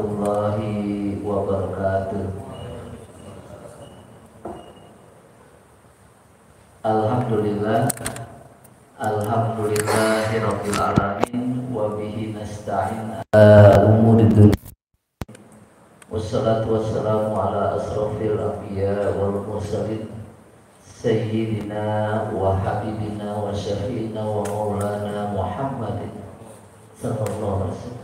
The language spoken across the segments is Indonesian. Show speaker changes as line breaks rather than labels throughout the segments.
warahmatullahi wabarakatuh. Alhamdulillah, alhamdulillahirabbil alamin, wa bihi nasta'in ala umuri dunya. Wassalatu wassalamu ala asrofil anbiya wal mursalin, sayyidina wa habibina wa syafi'ina wa maulana Muhammadin sallallahu alaihi wasallam.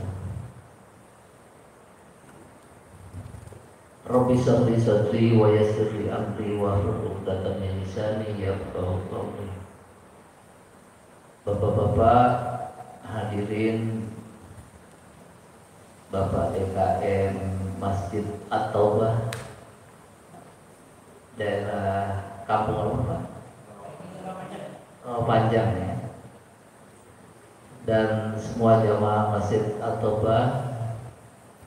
Rabbi sholli sadri wa yassir li amri wa hlul 'uqdatam min lisani yafqahu qawli. Bapak-bapak hadirin, Bapak DKM Masjid At-Taubah daerah Kampung apa? Panjang ya. Dan semua jamaah Masjid At-Taubah,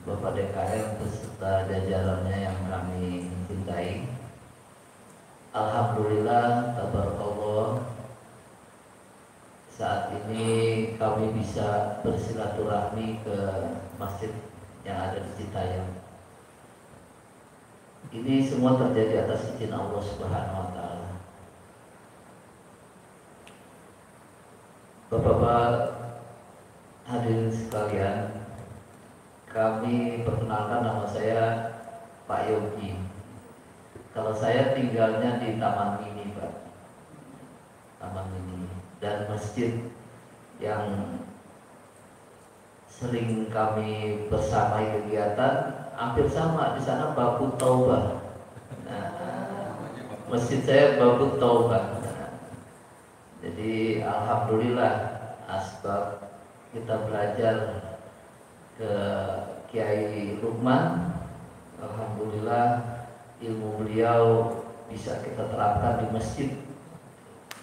Bapak DKM beserta jajarannya yang kami cintai. Alhamdulillah, tabarakallah, saat ini kami bisa bersilaturahmi ke masjid yang ada di Citayam. Ini semua terjadi atas izin Allah Subhanahu wa taala. Bapak-bapak hadirin sekalian, kami perkenalkan, nama saya Pak Yogi. Kalau saya tinggalnya di Taman Mini, Pak. Taman Mini. Dan masjid yang sering kami bersamai kegiatan hampir sama di sana, Babut Taubah. Nah, masjid saya Babut Taubah. Jadi alhamdulillah, asbab kita belajar ke Kiai Lukman, alhamdulillah ilmu beliau bisa kita terapkan di masjid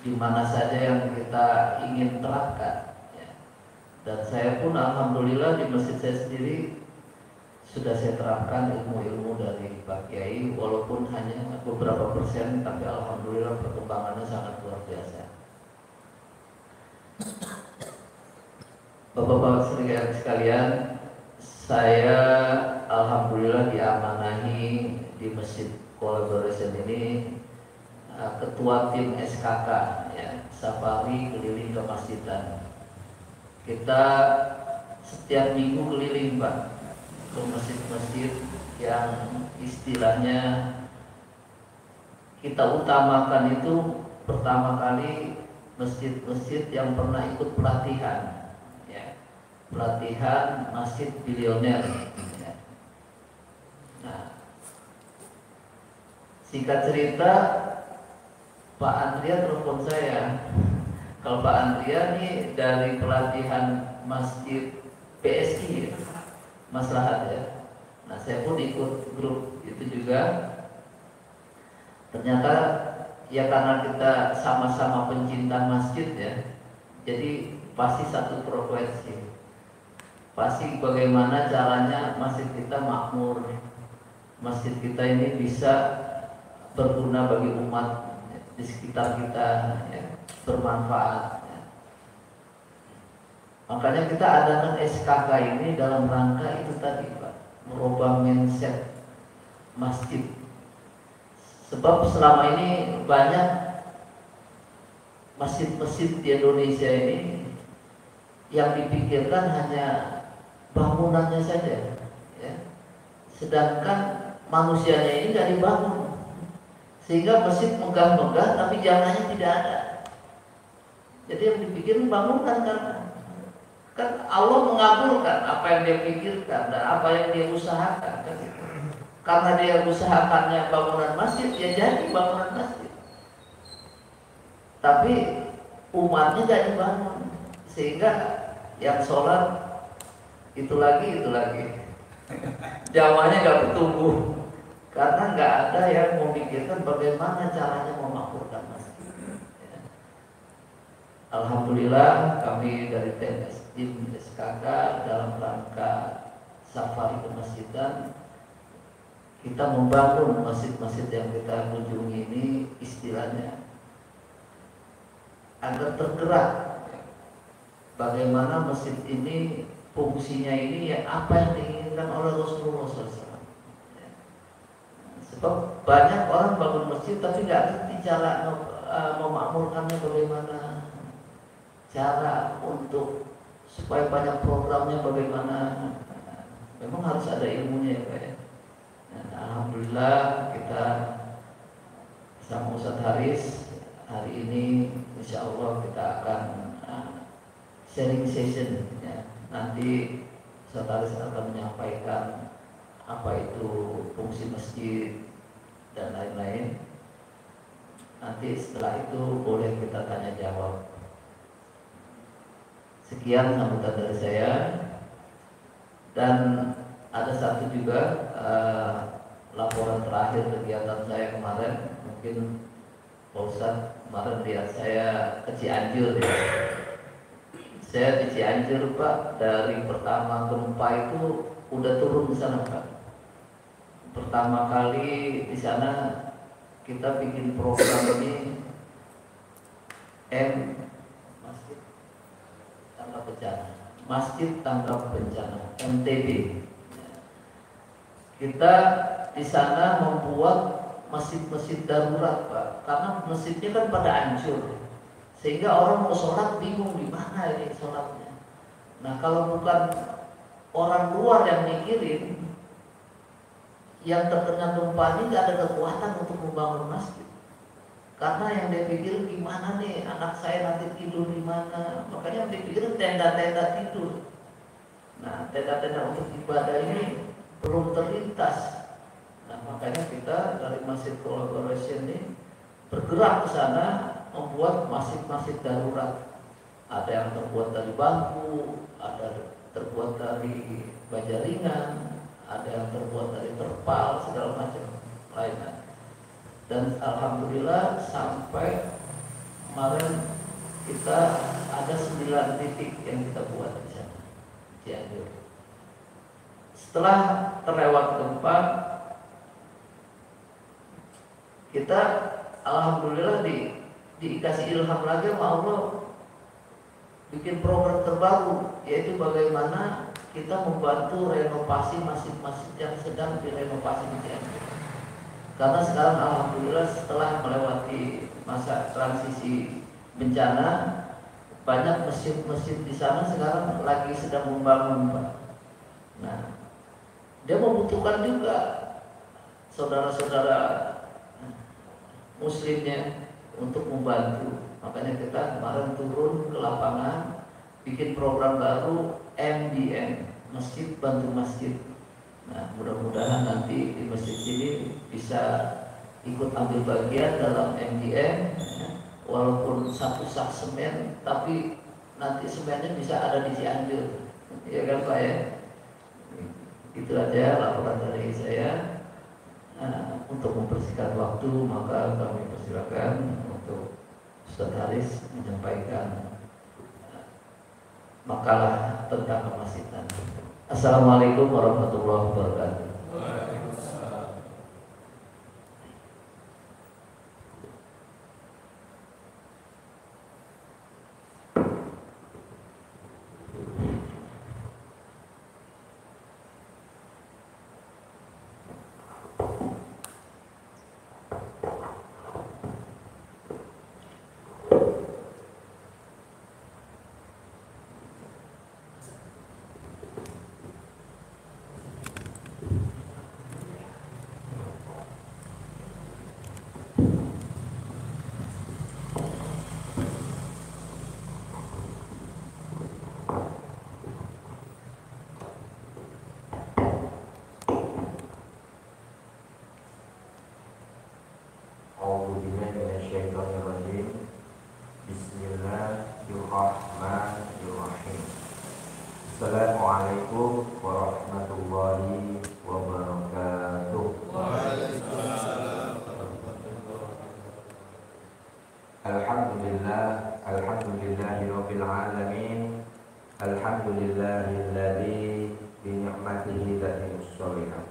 di mana saja yang kita ingin terapkan ya. Dan saya pun alhamdulillah di masjid saya sendiri sudah saya terapkan ilmu-ilmu dari Pak Kiai, walaupun hanya beberapa persen, tapi alhamdulillah perkembangannya sangat luar biasa. Bapak-bapak sekalian, saya alhamdulillah diamanahi di Masjid Collaboration ini ketua tim SKK ya, Safari Keliling Kemasjidan. Kita setiap minggu keliling, Pak, ke masjid-masjid yang istilahnya kita utamakan itu pertama kali masjid-masjid yang pernah ikut pelatihan ya, pelatihan masjid bilioner ya. Nah, singkat cerita, Pak Andrea telepon saya. Kalau Pak Andrea nih dari pelatihan masjid PSI ya, Maslahat ya. Nah, saya pun ikut grup itu juga. Ternyata ya karena kita sama-sama pencinta masjid ya, jadi pasti satu frekuensi. Pasti bagaimana caranya masjid kita makmur, masjid kita ini bisa berguna bagi umat di sekitar kita ya, bermanfaat ya. Makanya kita adakan SKK ini dalam rangka itu tadi, Pak, merubah mindset masjid. Sebab selama ini banyak masjid-masjid di Indonesia ini yang dipikirkan hanya bangunannya saja ya. Sedangkan manusianya ini tidak dibangun, sehingga masjid megah-megah tapi jalannya tidak ada. Jadi yang dipikir bangunkan, kan Allah mengabulkan apa yang dia pikirkan dan apa yang dia usahakan kan. Karena dia usahakannya bangunan masjid, ya jadi bangunan masjid. Tapi umatnya tidak dibangun, sehingga yang sholat itu lagi jamaahnya nggak bertumbuh. Karena nggak ada yang memikirkan bagaimana caranya memakmurkan masjid. Ya. Alhamdulillah kami dari tim SKK dalam rangka safari kemasjidan, kita membangun masjid-masjid yang kita kunjungi ini istilahnya agar tergerak bagaimana masjid ini fungsinya ini ya apa yang diinginkan oleh Rasulullah SAW. Sebab banyak orang bangun masjid tapi nggak ngerti cara memakmurkannya bagaimana, cara untuk supaya banyak programnya bagaimana. Memang harus ada ilmunya ya Pak ya. Dan alhamdulillah kita sama Ustadz Haris hari ini insya Allah kita akan sharing session ya. Nanti Ustadz Haris akan menyampaikan apa itu fungsi masjid dan lain-lain. Nanti setelah itu boleh kita tanya jawab. Sekian sambutan dari saya. Dan ada satu juga laporan terakhir kegiatan saya kemarin. Mungkin Pak Ustadz kemarin lihat saya ke Cianjur ya. Saya di Cianjur Pak, dari pertama gempa itu udah turun ke sana Pak. Pertama kali di sana kita bikin program ini Masjid Tanggap Bencana. Masjid Tanggap Bencana MTB. Kita di sana membuat masjid-masjid darurat Pak, karena masjidnya kan pada hancur, sehingga orang mau sholat bingung di mana ini sholatnya. Nah kalau bukan orang luar yang mikirin, yang terkena gempa ini nggak ada kekuatan untuk membangun masjid. Karena yang dia pikir gimana nih anak saya nanti tidur di mana, makanya yang dipikir tenda-tenda tidur. Nah tenda-tenda untuk ibadah ini belum terlintas. Nah makanya kita dari Masjid Collaboration ini bergerak ke sana membuat masjid-masjid darurat. Ada yang terbuat dari bambu, ada terbuat dari baja ringan, ada yang terbuat dari terpal, segala macam lainnya. Dan alhamdulillah sampai kemarin kita ada 9 titik yang kita buat di sana, Cianjur. Setelah terlewat gempa, kita alhamdulillah dikasih ilham lagi sama Allah bikin program terbaru, yaitu bagaimana kita membantu renovasi masjid-masjid yang sedang direnovasi di Cianjur. Karena sekarang alhamdulillah setelah melewati masa transisi bencana, banyak masjid-masjid di sana sekarang lagi sedang membangun Pak. Nah, dia membutuhkan juga saudara-saudara muslimnya untuk membantu. Makanya kita kemarin turun ke lapangan bikin program baru MBM, Masjid Bantu Masjid. Nah, mudah-mudahan nanti di masjid ini bisa ikut ambil bagian dalam MDM, ya. Walaupun satu sak semen, tapi nanti semennya bisa ada di Cianjur, ya kan Pak ya? Itu aja laporan dari saya. Nah, untuk mempersingkat waktu, maka kami persilakan untuk Ustadz Haris menyampaikan makalah tentang kemasjidan. Assalamualaikum warahmatullahi wabarakatuh.
Bismillahirrahmanirrahim. Assalamualaikum warahmatullahi wabarakatuh. Alhamdulillah, alhamdulillahirabbil alamin. Alhamdulillahilladzi bi ni'matihi tatimmus shalihat.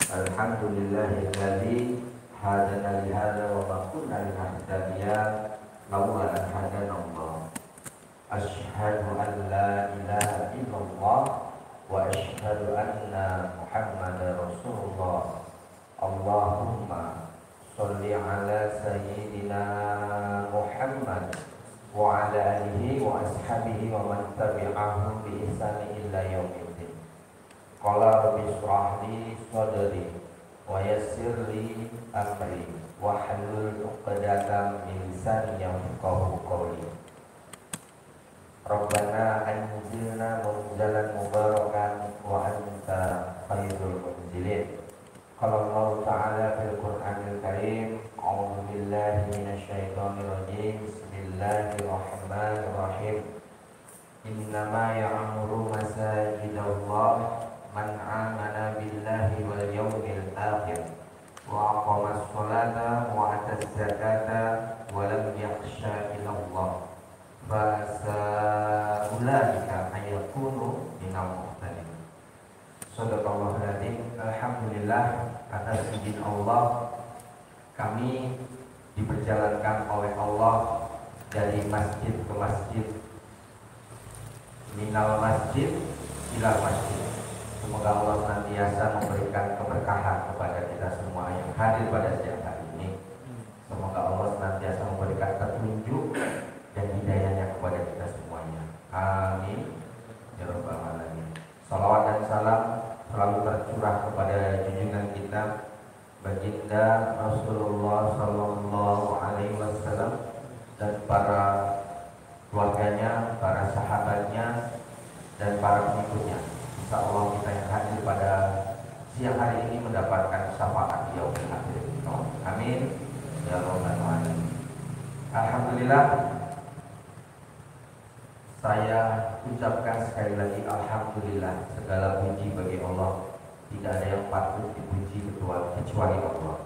Alhamdulillahilladzi hadana li hadza wa ma kunna linahtadiya laula an hadana Allah. Asyhadu an la ilaha illallah wa asyhadu anna Muhammadar Rasulullah. Allahumma sholli ala sayyidina Muhammad wa ala alihi wa ashabihi wa man tabi'ahum bi ihsani illa yaumiddin. Qala rabbi shrah li sadri wa yassir li amri wa hlul 'uqdatam min lisani yafqahu qawli. Rabbana anzilna munzalan mubarakan wa anta khairul munzilin. Qala Allah Ta'ala fil Qur'anil Karim, a'udzu billahi minasy syaithanir rajim. Bismillahirrahmanirrahim. Innama ya'muru masajidallah man amana billahi wal yawmil akhir wa aqamas sholata wa ataz zakata wa lam yakhsha illallah fasaulaika ayakunu minal muhtadin. Shadaqallahul adzim. Alhamdulillah, atas izin Allah kami diperjalankan oleh Allah dari masjid ke masjid, minal masjid ilal masjid. Semoga Allah senantiasa memberikan keberkahan kepada kita semua yang hadir pada siang hari ini. Semoga Allah senantiasa memberikan petunjuk dan hidayahnya kepada kita semuanya. Amin ya rabbal alamin. Salawat dan salam selalu tercurah kepada junjungan kita baginda Rasulullah sallallahu alaihi wasallam dan para keluarganya, para sahabatnya dan para pengikutnya. Insyaallah kita yang hadir pada siang hari ini mendapatkan syafaat yaumil akhir. Amin ya rabbal alamin. Alhamdulillah, saya ucapkan sekali lagi alhamdulillah, segala puji bagi Allah. Tidak ada yang patut dipuji kecuali Allah.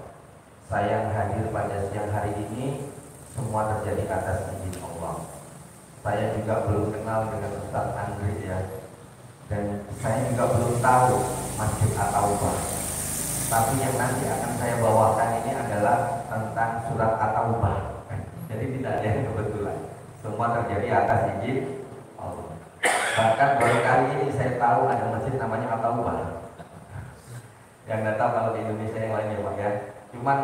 Saya yang hadir pada siang hari ini semua terjadi atas izin Allah. Saya juga belum kenal dengan Ustaz Andri ya, dan saya juga belum tahu Masjid At-Taubah. Tapi yang nanti akan saya bawakan ini adalah tentang surat At-Taubah. Jadi tidak ada yang kebetulan, semua terjadi atas izin Allah. Bahkan baru kali ini saya tahu ada masjid namanya At-Taubah. Yang nggak tahu kalau di Indonesia yang lainnya Pak ya. Cuman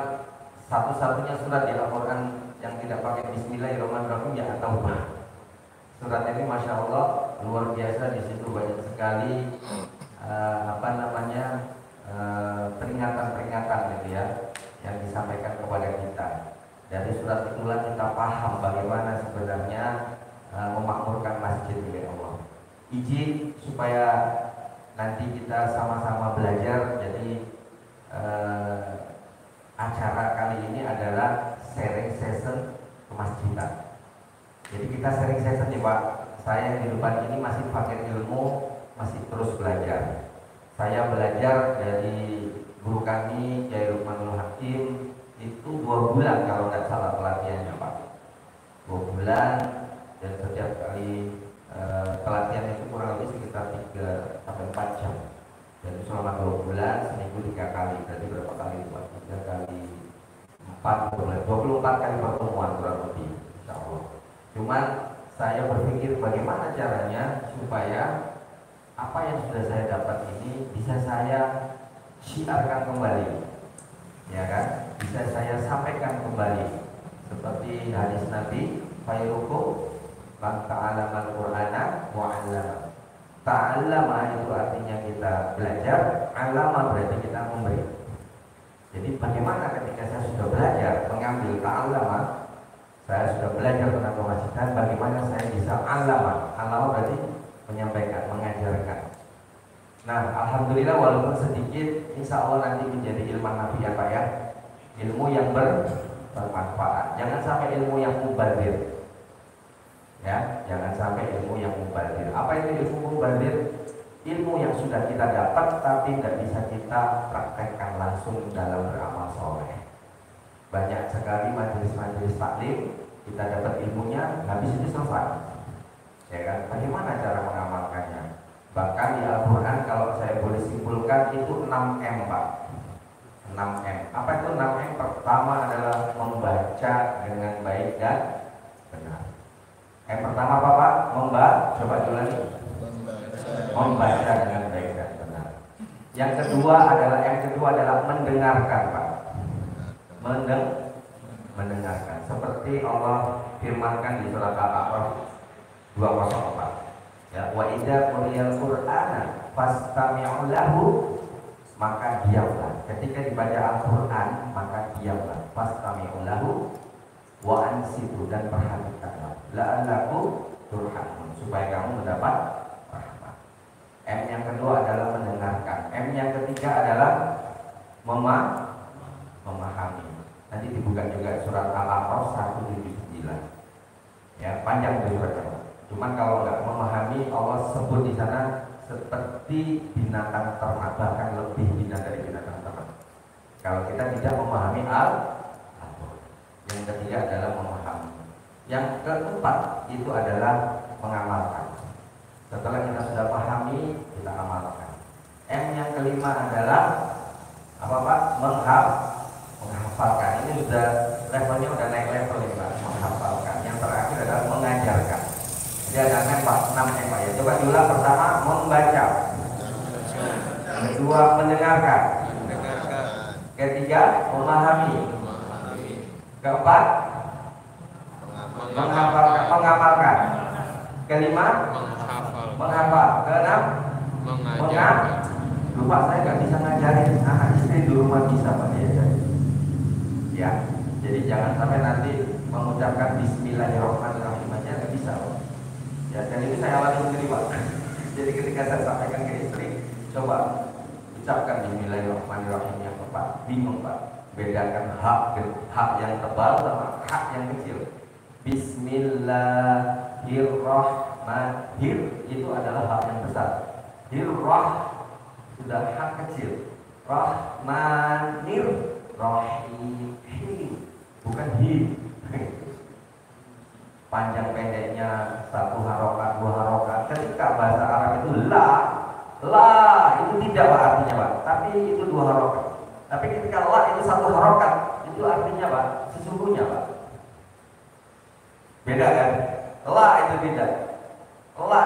satu-satunya surat di Al-Quran yang tidak pakai Bismillahirrahmanirrahim ya At-Taubah. Surat ini masya Allah luar biasa, di situ banyak sekali peringatan-peringatan gitu ya yang disampaikan kepada kita. Dari surat itulah kita paham bagaimana sebenarnya memakmurkan masjid milik Allah. Izin supaya nanti kita sama-sama belajar. Jadi acara kali ini adalah sharing session kemasjidan. Jadi kita sharing session nih Pak. Saya yang di depan ini masih pakai ilmu, masih terus belajar. Saya belajar dari guru kami Kiai Lukmanul Hakim itu 2 bulan kalau nggak salah pelatihannya Pak. 2 bulan, dan setiap kali pelatihan itu kurang lebih sekitar 3-4 jam. Dan selama 2 bulan, seminggu 3 kali. Berarti berapa kali Pak? 3 kali 4, 24 kali pertemuan kurang lebih, insya Allah. Cuman saya berpikir bagaimana caranya supaya apa yang sudah saya dapat ini bisa saya syiarkan kembali, ya kan? Bisa saya sampaikan kembali seperti hadis Nabi, "Khairukum man ta'allama al-Qur'ana wa 'allama." Ta'allama itu artinya kita belajar, 'allama berarti kita memberi. Jadi bagaimana ketika saya sudah belajar mengambil ta'allama, saya sudah belajar tentang kemasjidan, bagaimana saya bisa 'allama. 'Allama berarti menyampaikan, mengajarkan. Nah, alhamdulillah walaupun sedikit, insya Allah nanti menjadi ilmu nafi ya Pak ya. Ilmu yang bermanfaat. Jangan sampai ilmu yang mubadir. Ya, jangan sampai ilmu yang mubadir. Apa itu ilmu mubadir? Ilmu yang sudah kita dapat tapi tidak bisa kita praktekkan langsung dalam beramal soleh. Banyak sekali majelis-majelis taklim kita dapat ilmunya, habis itu selesai. Ya kan? Bagaimana cara mengamalkannya? Bahkan di Al-Quran kalau saya boleh simpulkan itu 6M Pak. 6M. Apa itu 6M? Pertama adalah membaca dengan baik dan benar. Yang pertama apa Pak? Coba dulu lagi. Membaca dengan baik dan benar. Yang kedua adalah mendengarkan Pak. Mendengarkan. Seperti Allah firmankan di surat Al-A'raf 204. Ya, wa idza quriyal qur'ana fastami'u lahu, maka diamlah. Ketika dibaca Al-Qur'an, maka diamlah. Fastami'u lahu wa ansitu, dan perhatikanlah. La'allakum turhamun, supaya kamu mendapat rahmat. M yang kedua adalah mendengarkan. M yang ketiga adalah memahami. Nanti dibuka juga surat Al-A'raf 179. Ya, panjang itu suratnya. Cuman kalau nggak memahami, Allah sebut di sana seperti binatang ternak, bahkan lebih hina dari binatang ternak. Kalau kita tidak memahami Al-Quran. Yang ketiga adalah memahami. Yang keempat itu adalah mengamalkan. Setelah kita sudah pahami, kita amalkan. M yang kelima adalah apa Pak? Menghafalkan. Ini sudah levelnya udah naik level ini Pak. Menghafalkan. Yang terakhir adalah mengajarkan. Jadi ada Pak 6 Pak ya. Coba diulang. Pertama membaca. Kedua mendengarkan. Ketiga memahami. Keempat menghafalkan. Kelima menghafal. Keenam lupa, saya nggak bisa ngajarin. Nah, istri di rumah bisa Pak ya. Jadi jangan sampai nanti mengucapkan Bismillahirrahmanirrahim aja nggak bisa Pak. Ya, dan ini saya alami sendiri Pak. Jadi ketika saya sampaikan ke istri, coba ucapkan Bismillahirrahmanirrahim yang Pak, bingung Pak. Bedakan hak yang tebal sama hak yang kecil. Bismillahirrahmanirrahim itu adalah hak yang besar. Hirrah sudah hak kecil. Rahmanirrahim bukan hi. Panjang pendeknya satu harokat, dua harokat. Ketika bahasa Arab itu la itu tidak Pak artinya Pak, tapi itu dua harokat. Tapi ketika la itu satu harokat, itu artinya Pak sesungguhnya Pak. Beda kan? La itu beda. La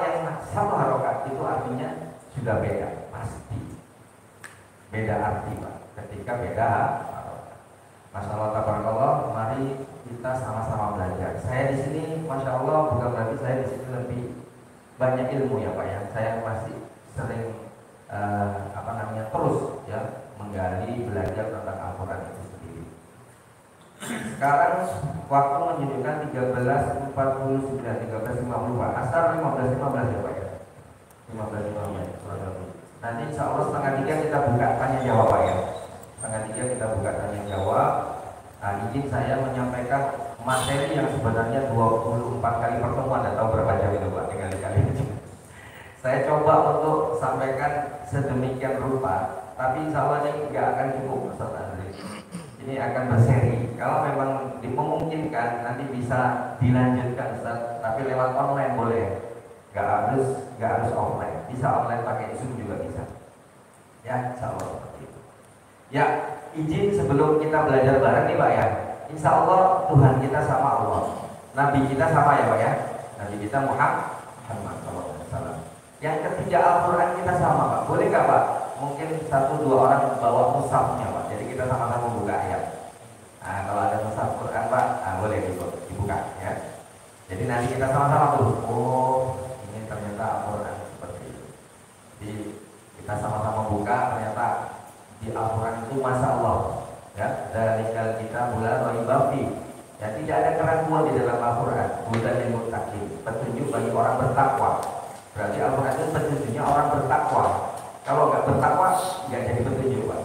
yang satu harokat itu artinya sudah beda, pasti beda arti Pak. Ketika beda harokat. Masya Allah, tabarakallah. Mari kita sama-sama belajar. Saya di sini, masya Allah, bukan berarti saya di sini lebih banyak ilmu ya Pak ya. Saya masih sering terus ya menggali, belajar tentang Al-Quran itu sendiri. Sekarang waktu menunjukkan 13.49, 13.50 Pak. Asar 15.15 ya Pak ya. 15.15. Nanti insya Allah setengah 3 kita buka tanya jawab Pak ya. Setengah 3 kita buka tanya jawab. Nah, izin saya menyampaikan materi yang sebenarnya 24 kali pertemuan, atau berapa jam itu Pak, kali-kali. Saya coba untuk sampaikan sedemikian rupa, tapi insya Allah ini nggak akan cukup Ustaz Andri. Ini akan berseri. Kalau memang dimungkinkan nanti bisa dilanjutkan Ustaz, tapi lewat online boleh. Nggak harus offline. Bisa online pakai Zoom juga bisa. Ya, insya Allah seperti itu. Ya, izin sebelum kita belajar bareng nih Pak ya. Insya Allah Tuhan kita sama Allah, Nabi kita sama ya Pak ya. Nabi kita Muhammad SAW. Yang ketiga Al-Quran kita sama Pak. Boleh nggak Pak? Mungkin 1-2 orang bawa mushafnya Pak. Jadi kita sama-sama buka ayat. Nah, kalau ada mushaf Quran Pak, boleh dibuka ya. Jadi nanti kita sama-sama tuh. Oh, ini ternyata Al-Quran seperti itu. Jadi kita sama-sama buka, ternyata di Al-Quran itu Masya Allah ya, dari kita bulan Rabi'i ya, tidak ada keraguan di dalam Al-Quran. Hudan lil muttaqin, petunjuk bagi orang bertakwa. Berarti Al-Quran itu petunjuknya orang bertakwa. Kalau nggak bertakwa nggak jadi petunjuk Pak.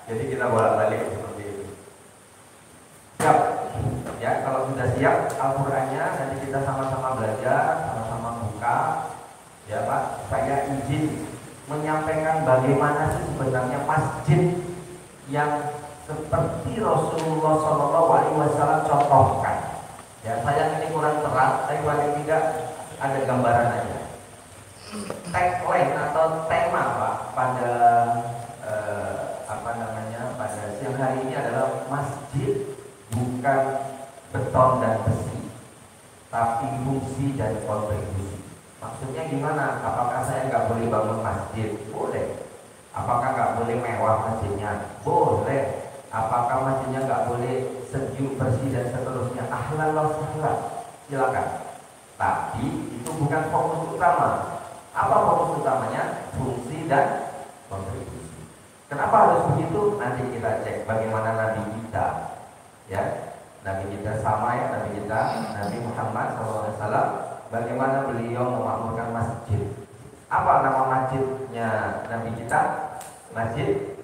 Jadi kita bolak-balik seperti itu. Siap ya, kalau sudah siap Al-Qurannya, nanti kita sama-sama belajar, sama-sama buka ya Pak. Saya izin menyampaikan bagaimana sih sebenarnya masjid yang seperti Rasulullah SAW contohkan. Ya, saya ini kurang terang, tapi paling tidak ada gambaran aja. Tagline atau tema Pak pada pada siang hari ini adalah masjid bukan beton dan besi, tapi fungsi dan kontribusi. Maksudnya gimana? Apakah saya nggak boleh bangun masjid? Boleh. Apakah nggak boleh mewah masjidnya? Boleh. Apakah masjidnya nggak boleh sejuk, bersih dan seterusnya? Ahlan wa sahlan. Silakan. Tapi itu bukan fokus utama. Apa fokus utamanya? Fungsi dan kontribusi. Kenapa harus begitu? Nanti kita cek bagaimana Nabi kita, ya, Nabi kita sama ya, Nabi kita, Nabi Muhammad SAW, bagaimana beliau memakmurkan masjid. Apa nama masjidnya Nabi kita? Masjid,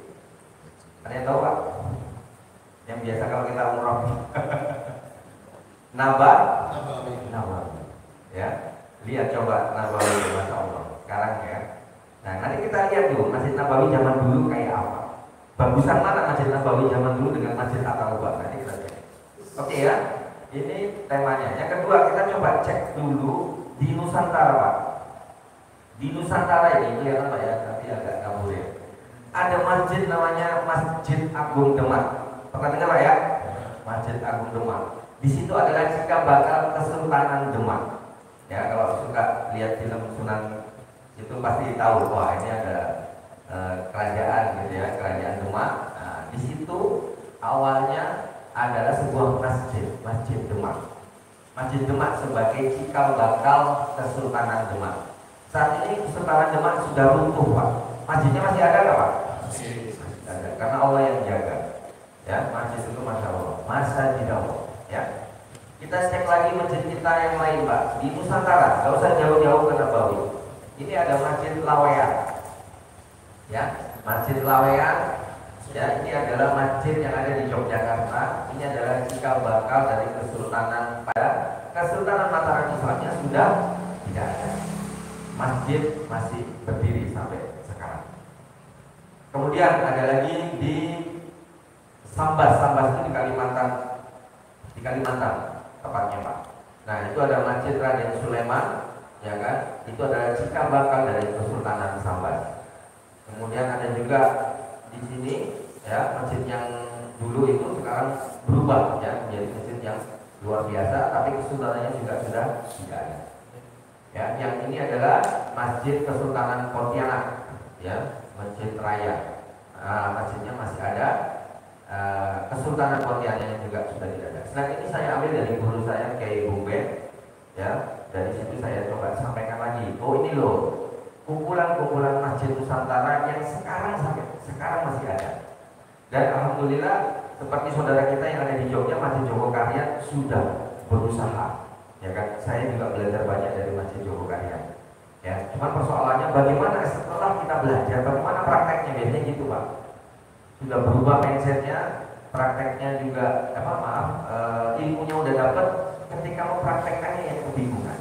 ada yang tahu Pak? Yang biasa kalau kita umroh Nabawi. Ya, lihat coba Nabawi, Masya Allah. Sekarang ya. Nah, nanti kita lihat dulu Masjid Nabawi zaman dulu kayak apa. Bagusan mana Masjid Nabawi zaman dulu dengan Masjid At-Taubah? Nanti kita lihat. Oke ya, ini temanya. Yang kedua, kita coba cek dulu di Nusantara Pak. Di Nusantara ini kelihatan Pak ya, tapi agak kabur ya. Ada masjid namanya Masjid Agung Demak. Pernah dengar Pak ya? Masjid Agung Demak. Di situ adalah cikal bakal Kesultanan Demak. Ya, kalau suka lihat film Sunan itu pasti tahu, wah ini ada kerajaan gitu ya, kerajaan Demak. Nah, di situ awalnya adalah sebuah masjid, Masjid Demak. Masjid Demak sebagai cikal bakal Kesultanan Demak. Saat ini Kesultanan Demak sudah runtuh Pak. Masjidnya masih ada nggak Pak? Masih ada, karena Allah yang jaga. Ya, masjid itu Masya Allah, masa di Allah. Ya, kita cek lagi masjid kita yang lain Pak, di Nusantara, nggak usah jauh-jauh ke Nabawi. Ini ada Masjid Laweyan. Ya, Masjid Laweyan. Ya, ini adalah masjid yang ada di Yogyakarta. Ini adalah cikal bakal dari Kesultanan pada Kesultanan Mataram Islamnya sudah tidak ada. Masjid masih berdiri sampai sekarang. Kemudian ada lagi di Sambas. Sambas itu di Kalimantan tepatnya Pak. Nah, itu ada Masjid Raden Sulaiman, ya kan? Itu adalah cikal bakal dari Kesultanan Sambas. Kemudian ada juga di sini ya, masjid yang dulu itu sekarang berubah ya menjadi masjid yang luar biasa, tapi kesultanannya juga sudah tidak ada. Ya, yang ini adalah Masjid Kesultanan Pontianak, ya, Masjid Raya. Masjidnya masih ada, Kesultanan Pontianaknya juga sudah tidak ada. Selain ini saya ambil dari guru saya Kiai Bumben, ya, dari situ saya coba sampaikan lagi. Oh ini loh, kumpulan-kumpulan masjid Nusantara yang sekarang sampai sekarang masih ada. Dan alhamdulillah seperti saudara kita yang ada di Jogja, Masjid Jogokaryan sudah berusaha. Ya kan, saya juga belajar banyak dari Masjid Jogokaryan. Ya, cuma persoalannya bagaimana setelah kita belajar, bagaimana prakteknya, biasanya gitu Pak. Sudah berubah mindsetnya, prakteknya juga ilmunya udah dapat, ketika mau praktekkannya yang kebingungan.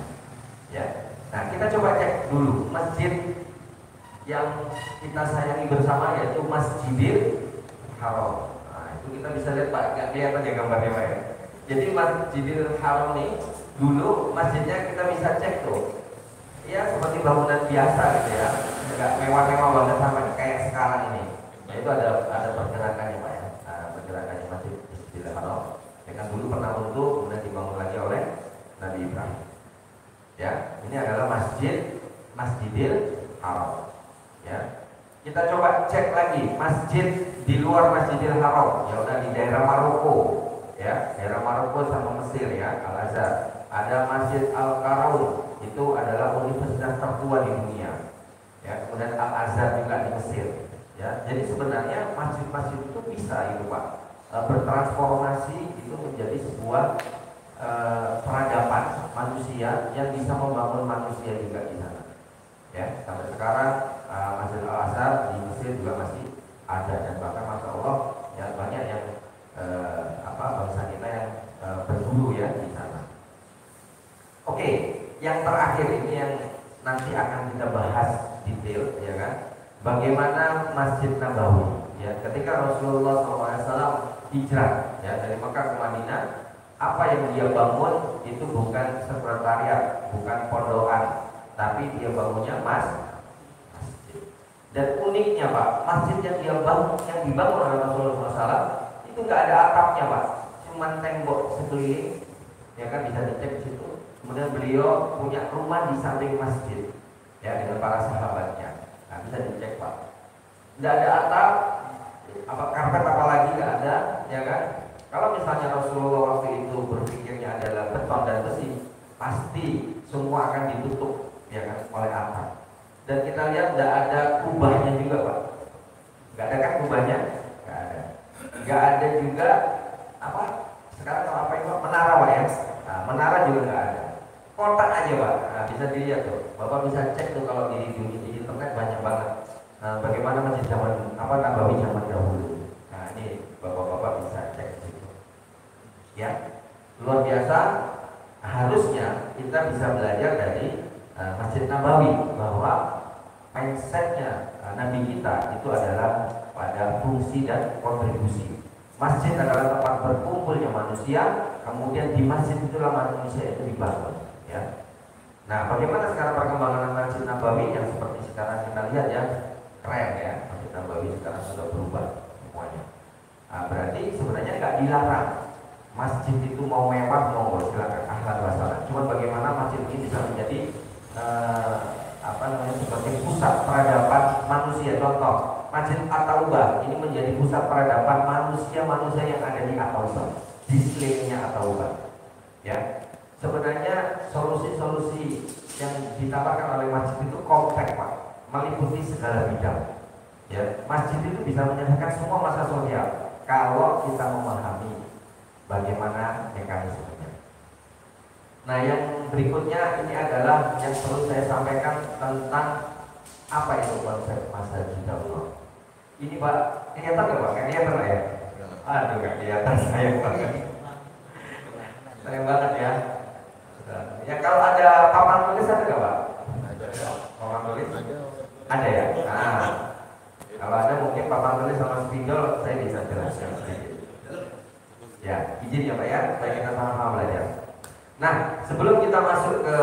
Ya. Nah, kita coba cek dulu masjid yang kita sayangi bersama, yaitu Masjidil Haram. Nah, itu kita bisa lihat Pak, nggak kelihatan ya gambarnya Pak ya. Jadi Masjidil Haram ini dulu masjidnya kita bisa cek tuh, ya seperti bangunan biasa gitu ya, nggak mewah-mewah banget sampai kayak sekarang ini. Nah, itu ada pergerakannya Pak ya, pergerakannya Masjidil Haram. Ya kan dulu pernah runtuh, kemudian dibangun lagi oleh Nabi Ibrahim. Ya, ini adalah Masjidil Haram. Ya, kita coba cek lagi masjid di luar Masjidil Haram. Ya udah di daerah Maroko, ya, daerah Maroko sama Mesir ya, Al Azhar. Ada Masjid Al Qaraun, itu adalah universitas tertua di dunia. Ya, kemudian Al Azhar juga di Mesir. Ya, jadi sebenarnya masjid-masjid itu bisa itu Pak bertransformasi itu menjadi sebuah peradaban manusia yang bisa membangun manusia juga di sana. Ya, sampai sekarang Masjid Al Azhar di Mesir juga masih ada, dan bahkan Masya Allah ya banyak yang bangsa kita yang berguru ya di sana. Oke, yang terakhir ini yang nanti akan kita bahas detail, ya kan? Bagaimana Masjid Nabawi? Ya, ketika Rasulullah SAW hijrah ya dari Mekah ke Madinah, apa yang dia bangun itu bukan sekretariat, bukan pondokan, tapi dia bangunnya masjid. Dan uniknya Pak, masjid yang dibangun oleh Rasulullah SAW itu nggak ada atapnya Pak, cuma tembok sekeliling, ya kan, bisa dicek di situ. Kemudian beliau punya rumah di samping masjid, ya, dengan para sahabatnya. Nah, bisa dicek Pak. Tidak ada atap, apa karpet apalagi nggak ada, ya kan? Kalau misalnya Rasulullah waktu itu berpikirnya adalah beton dan besi, pasti semua akan ditutup, ya kan, oleh atap. Dan kita lihat tidak ada kubahnya juga Pak. Nggak ada kan kubahnya? Nggak ada. Nggak ada juga apa? Sekarang kalau apa itu menara Pak ya? Nah, menara juga nggak ada. Kotak aja Pak. Nah, bisa dilihat tuh. Bapak bisa cek tuh kalau di internet banyak banget. Nah, bagaimana masjid zaman apa Nabawi zaman dahulu. Nah, ini bapak-bapak bisa cek situ. Ya, luar biasa. Harusnya kita bisa belajar dari Masjid Nabawi bahwa mindsetnya Nabi kita itu adalah pada fungsi dan kontribusi. Masjid adalah tempat berkumpulnya manusia, kemudian di masjid itulah manusia itu dibangun. Ya. Nah, bagaimana sekarang perkembangan Masjid Nabawi yang seperti sekarang kita lihat ya, keren ya. Masjid Nabawi sekarang sudah berubah semuanya. Nah, berarti sebenarnya nggak dilarang masjid itu mau mewah mau silakan ahlan wasalan. Cuman bagaimana masjid ini bisa menjadi sebagai pusat peradaban manusia. Contoh, Masjid At-Taubah ini menjadi pusat peradaban manusia-manusia yang ada di At-Taubah, di sekelilingnya At-Taubah. Ya, sebenarnya solusi-solusi yang ditawarkan oleh masjid itu kompleks Pak, meliputi segala bidang. Ya, masjid itu bisa menyelesaikan semua masalah sosial kalau kita memahami bagaimana mekanismenya. Nah, yang berikutnya ini adalah yang perlu saya sampaikan tentang apa itu konsep masjid Allah. Ini Pak, kelihatan nggak Pak? Kelihatan nggak ya? Aduh, nggak kelihatan, sayang banget. Sayang banget ya. Ya, kalau ada papan tulis ada nggak Pak? Ada. Papan tulis? Ada ya. Nah, kalau ada mungkin papan tulis sama spidol saya bisa jelaskan sedikit. Ya, izin ya Pak ya, supaya kita sama-sama belajar. Nah, sebelum kita masuk ke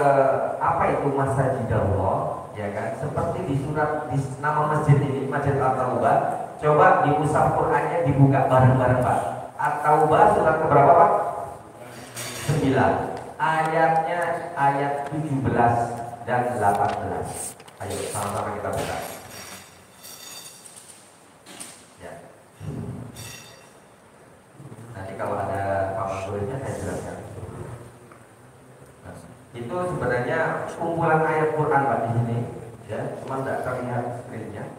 apa itu Masajidallah, ya kan? Seperti di surat di nama masjid ini, Masjid At-Taubah, coba di mushaf Qur'annya dibuka bareng-bareng Pak. At-Taubah surat keberapa Pak? 9. Ayatnya ayat 17 dan 18. Ayo sama-sama kita buka. Ya. Nanti kalau ada papan tulisnya saya jelaskan. Nah, itu sebenarnya kumpulan ayat Quran Pak di sini, ya, cuma tidak terlihat screennya.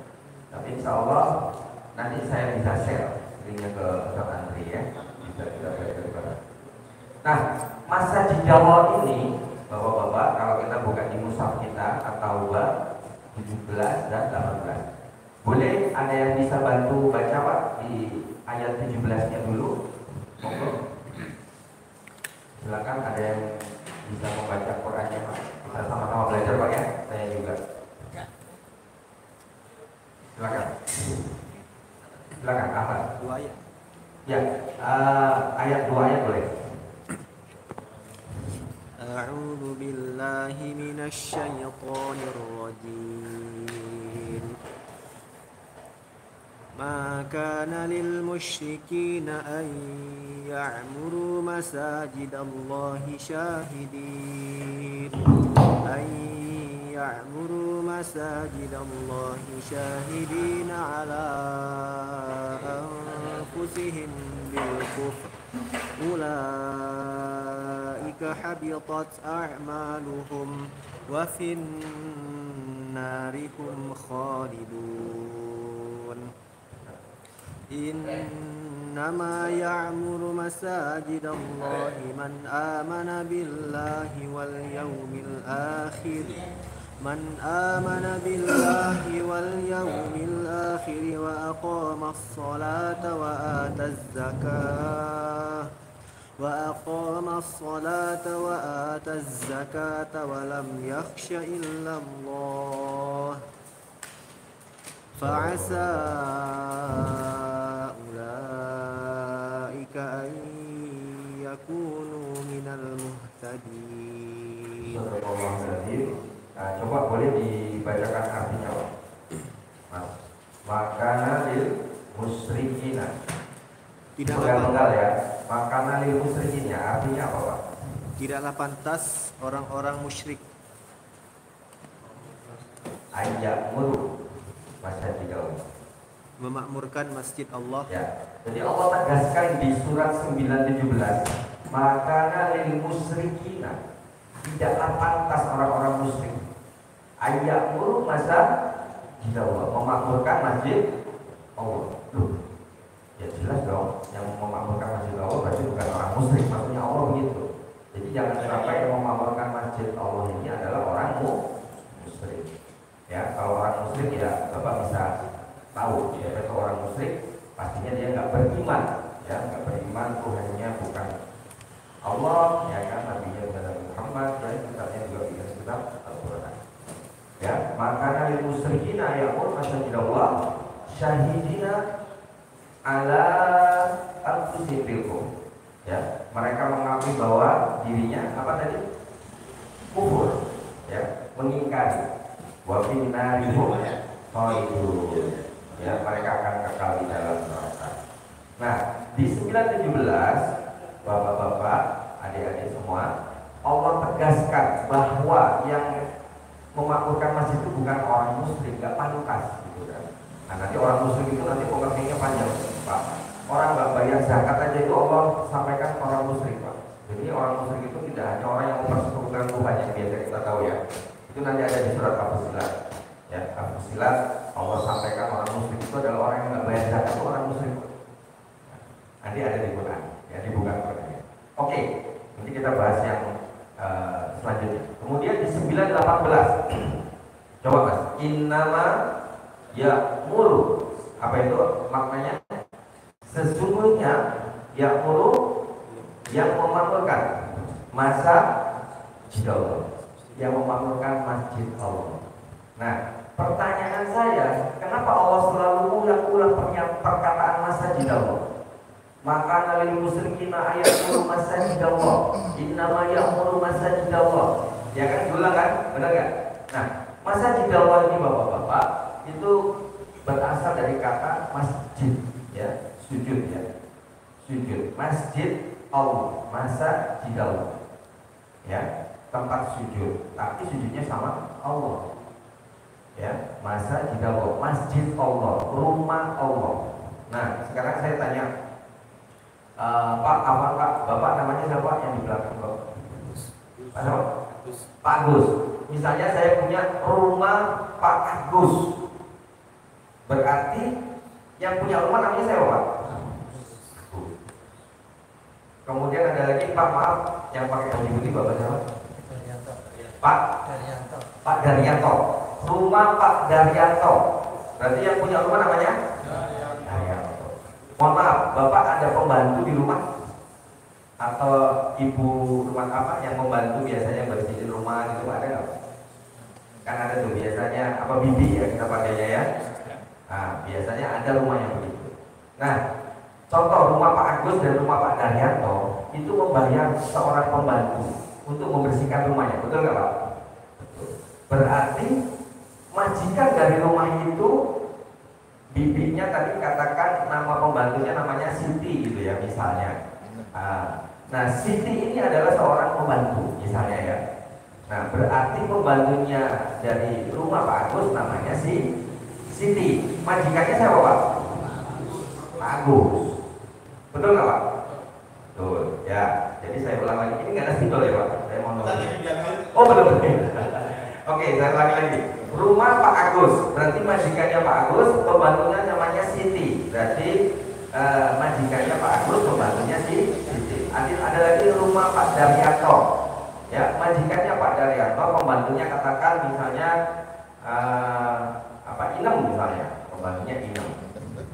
Tapi insya Allah nanti saya bisa share screennya ke Ustaz Andri ya, bisa kita share ke sana. Nah, Masajidallah ini, Bapak-bapak, kalau kita buka di mushaf kita atau 17 dan 18. Boleh ada yang bisa bantu baca Pak di ayat 17-nya dulu? Monggo. Silakan, ada yang bisa membaca Qurannya Pak. Kita sama-sama belajar Pak ya. Saya juga. Silakan. Silakan, apa?
2 ayat.
Ya, ayat 2 ayat boleh.
A'udzu billahi minasy syaithanir rajim. Ma kana lil musyrikin an ya'muru masajidallahi syahidin ala anfusihim bil kufr. Ulaika habitat a'maluhum wa fin narikum khalidun. Innama ya'muru masajidallahi man amana billahi wal yawmil akhir wa aqama as-salata wa ata az-zakata wa lam yakhsha illa Allah fa'asa ulaika an yakunu minal muhtadin.
Nah, coba boleh dibacakan artinya Pak. Mas, makana lil musyrikina.
Tidak
Penggal ya. Makana lil musyrikina artinya apa Pak?
Tidaklah pantas orang-orang musyrik
Ayat muru masjid Allah.
memakmurkan masjid Allah.
Ya. Jadi Allah tegaskan di surat 9:17, maka lil musyrikina, tidaklah pantas orang-orang musyrik ayat muru masjid Allah, memakmurkan masjid Allah. Loh, ya jelas dong, yang memakmurkan masjid Allah berarti bukan orang musyrik, maksudnya Allah begitu. Jadi jangan sampai yang memakmurkan masjid Allah ini adalah orang musyrik. Ya, kalau orang musyrik ya Bapak bisa tahu, ya kalau orang musyrik pastinya dia nggak beriman, ya nggak beriman Tuhannya bukan Allah, ya kan, Nabi-Nya bukan Nabi Muhammad, dan kitabnya juga bukan kitab Al-Quran. Ya, maka dari musyrikina yaqul masjid Allah syahidina ala anfusihim. Ya, mereka mengakui bahwa dirinya apa tadi? Kufur, ya, mengingkari. Wa fin narihum khalidun. Ya, mereka akan kekal di dalam neraka. Nah, di 9:17, Bapak-bapak, adik-adik semua, Allah tegaskan bahwa yang memakmurkan masjid itu bukan orang musyrik, nggak pantas gitu kan. Nah, nanti orang musyrik itu nanti pengertiannya panjang, Pak. Orang nggak bayar zakat aja itu Allah sampaikan orang musyrik, Pak. Jadi orang musyrik itu tidak hanya orang yang mempersekutukan Tuhan yang biasa kita tahu ya. Itu nanti ada di surat Al-Fusilat. Ya, Al-Fusilat Allah sampaikan orang musyrik itu adalah orang yang nggak bayar zakat, itu orang musyrik. Nanti ada di Quran, ya dibuka Qurannya. Oke, nanti kita bahas yang selanjutnya. Kemudian di 9:18, coba Mas, innama ya'muru, apa itu maknanya? Sesungguhnya ya'muru yang memakmurkan masjid Allah, yang memakmurkan masjid Allah. Nah, pertanyaan saya, kenapa Allah selalu ulang-ulang perkataan masjid Allah? Maka lil musyrikina ayatul masjid Allah, innama ya'muru masjid Allah. Ya kan, diulang kan? Benar kan? Nah, masjid Allah ini Bapak-bapak itu berasal dari kata masjid, ya, sujud ya. Sujud, masjid Allah, masjid Allah. Ya, tempat sujud, tapi sujudnya sama Allah. Ya, masjid Allah, masjid Allah, rumah Allah. Nah, sekarang saya tanya, Pak, apa Pak? Bapak namanya siapa yang di belakang Bapak? Pak siapa? Pak Agus. Misalnya saya punya rumah Pak Agus, berarti yang punya rumah namanya saya Pak. Kemudian ada lagi Pak, maaf, yang pakai baju putih Bapak siapa? Pak Daryanto. Pak Daryanto. Rumah Pak Daryanto. Berarti yang punya rumah namanya? Daryanto. Mohon maaf, Bapak ada pembantu di rumah? Atau ibu rumah apa yang membantu biasanya bersihin rumah gitu, ada nggak? Kan ada tuh biasanya apa, bibi ya kita pakainya ya. Nah, biasanya ada rumah yang begitu. Nah, contoh rumah Pak Agus dan rumah Pak Daryanto itu membayar seorang pembantu untuk membersihkan rumahnya, betul nggak Pak? Betul. Berarti majikan dari rumah itu, bibinya tadi katakan nama pembantunya namanya Siti gitu ya misalnya. Nah, Siti ini adalah seorang pembantu misalnya ya. Nah, berarti pembantunya dari rumah Pak Agus namanya Siti. Majikannya siapa Pak? Pak Agus. Betul nggak Pak? Betul. Ya. Jadi saya ulang lagi. Ini nggak ada spidol ya Pak? Saya mau nanya. Oh betul. Oke, saya ulangi lagi. Rumah Pak Agus. Berarti majikannya Pak Agus, pembantunya namanya Siti. Berarti majikannya Pak Agus, pembantunya Siti. Ada lagi rumah Pak Daryanto. Ya, majikannya Pak Daryanto, pembantunya katakan misalnya Inem misalnya, pembantunya Inem.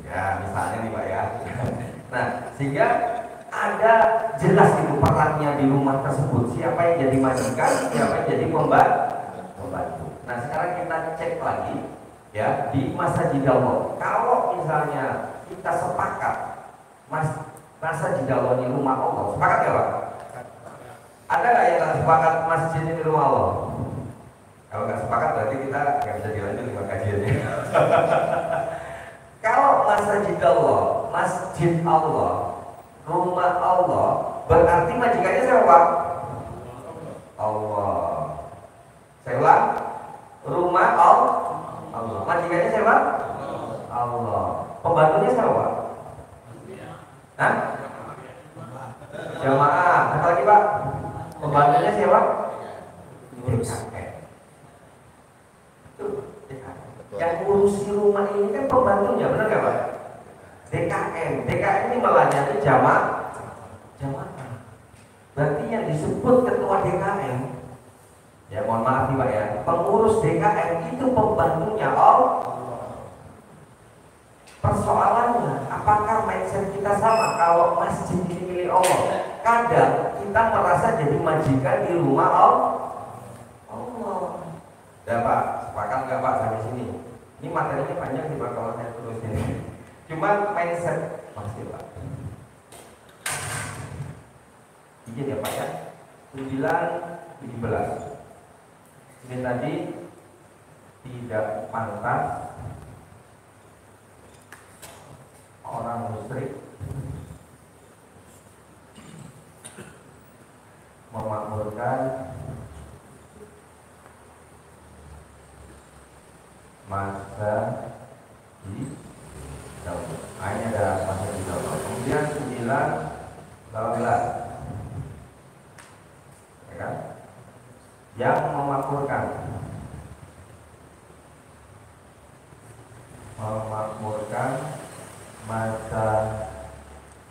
Ya, misalnya nih Pak ya. Nah, sehingga ada jelas itu perannya di rumah tersebut. Siapa yang jadi majikan, siapa yang jadi pembantu. Nah, sekarang kita cek lagi ya di masjid Allah. Kalau misalnya kita sepakat masjid Allah ini rumah Allah, sepakat ya Pak? Ada nggak yang nggak sepakat masjid ini rumah Allah? Kalau nggak sepakat berarti kita nggak bisa dilanjut dengan kajiannya. Kalau masjid Allah, rumah Allah, berarti majikannya siapa Pak? Hah? Jamaah. Apa lagi Pak? Pembantunya siapa? DKM. Tuh, DKM. Yang ngurusi rumah ini kan pembantunya, benar nggak Pak? DKM. DKM ini melayani jamaah. Berarti yang disebut ketua DKM, ya mohon maaf nih Pak ya, pengurus DKM itu pembantunya Persoalannya, apakah mindset kita sama? Kalau masjid ini milik Allah, kadang kita merasa jadi majikan di rumah Allah. Ya Pak, sepakat nggak Pak sampai sini? Ini materinya panjang nih Pak kalau saya terus ini. Cuman mindset masih Pak. Izin ya Pak ya. 9, 17. Ini tadi tidak pantas orang musyrik memakmurkan masa di dalam. Ini ada masa di dalam. Kemudian 9, 18, ya kan? Yang memakmurkan masa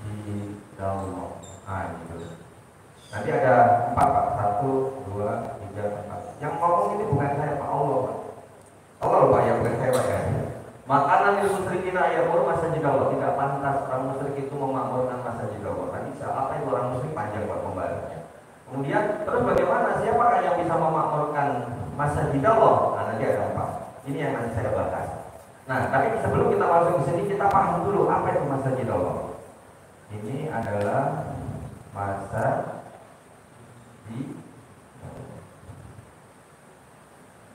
di dalam. Itu. Nanti ada 4 Pak. 1, 2, 3, 4. Yang ngomong ini bukan saya Pak, Allah Pak. Allah Pak ya, bukan saya Pak ya. Makanan yang musyrikin ayamur masa di dalam. Tidak pantas orang musyrik itu memakmurkan masa di dalam. Nanti apa itu orang musyrik panjang Pak pembahasannya. Kemudian terus bagaimana, siapakah yang bisa memakmurkan masa di dalam? Nah nanti ada 4. Ini yang nanti saya bahas. Nah, tapi sebelum kita masuk ke sini, kita paham dulu apa itu masa di dalam. Ini adalah masa di dalam.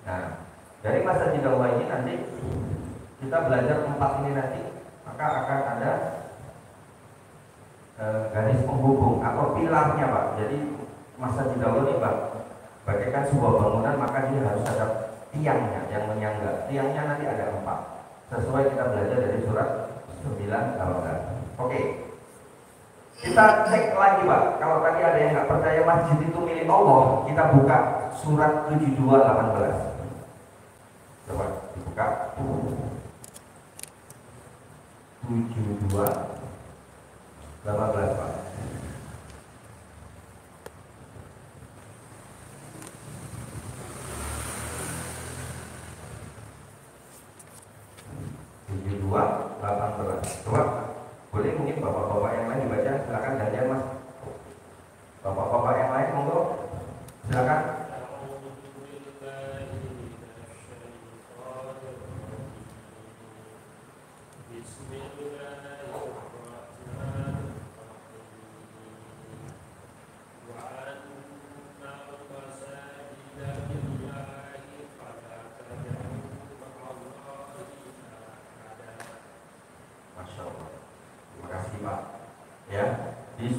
Nah, dari masa di dalam ini nanti kita belajar 4 ini nanti, maka akan ada garis penghubung atau pilarnya Pak. Jadi masa di dalam ini Pak, bagaikan sebuah bangunan, maka dia harus ada tiangnya yang menyangga. Tiangnya nanti ada 4. Sesuai kita belajar dari surat 9 18. Oke. Kita cek lagi Pak. Kalau tadi ada yang nggak percaya masjid itu milik Allah, kita buka surat 72 18. Coba dibuka. 72 18 Pak. Coba boleh mungkin bapak-bapak yang lain dibaca, silakan gantian Mas. Bapak-bapak yang lain monggo, silakan.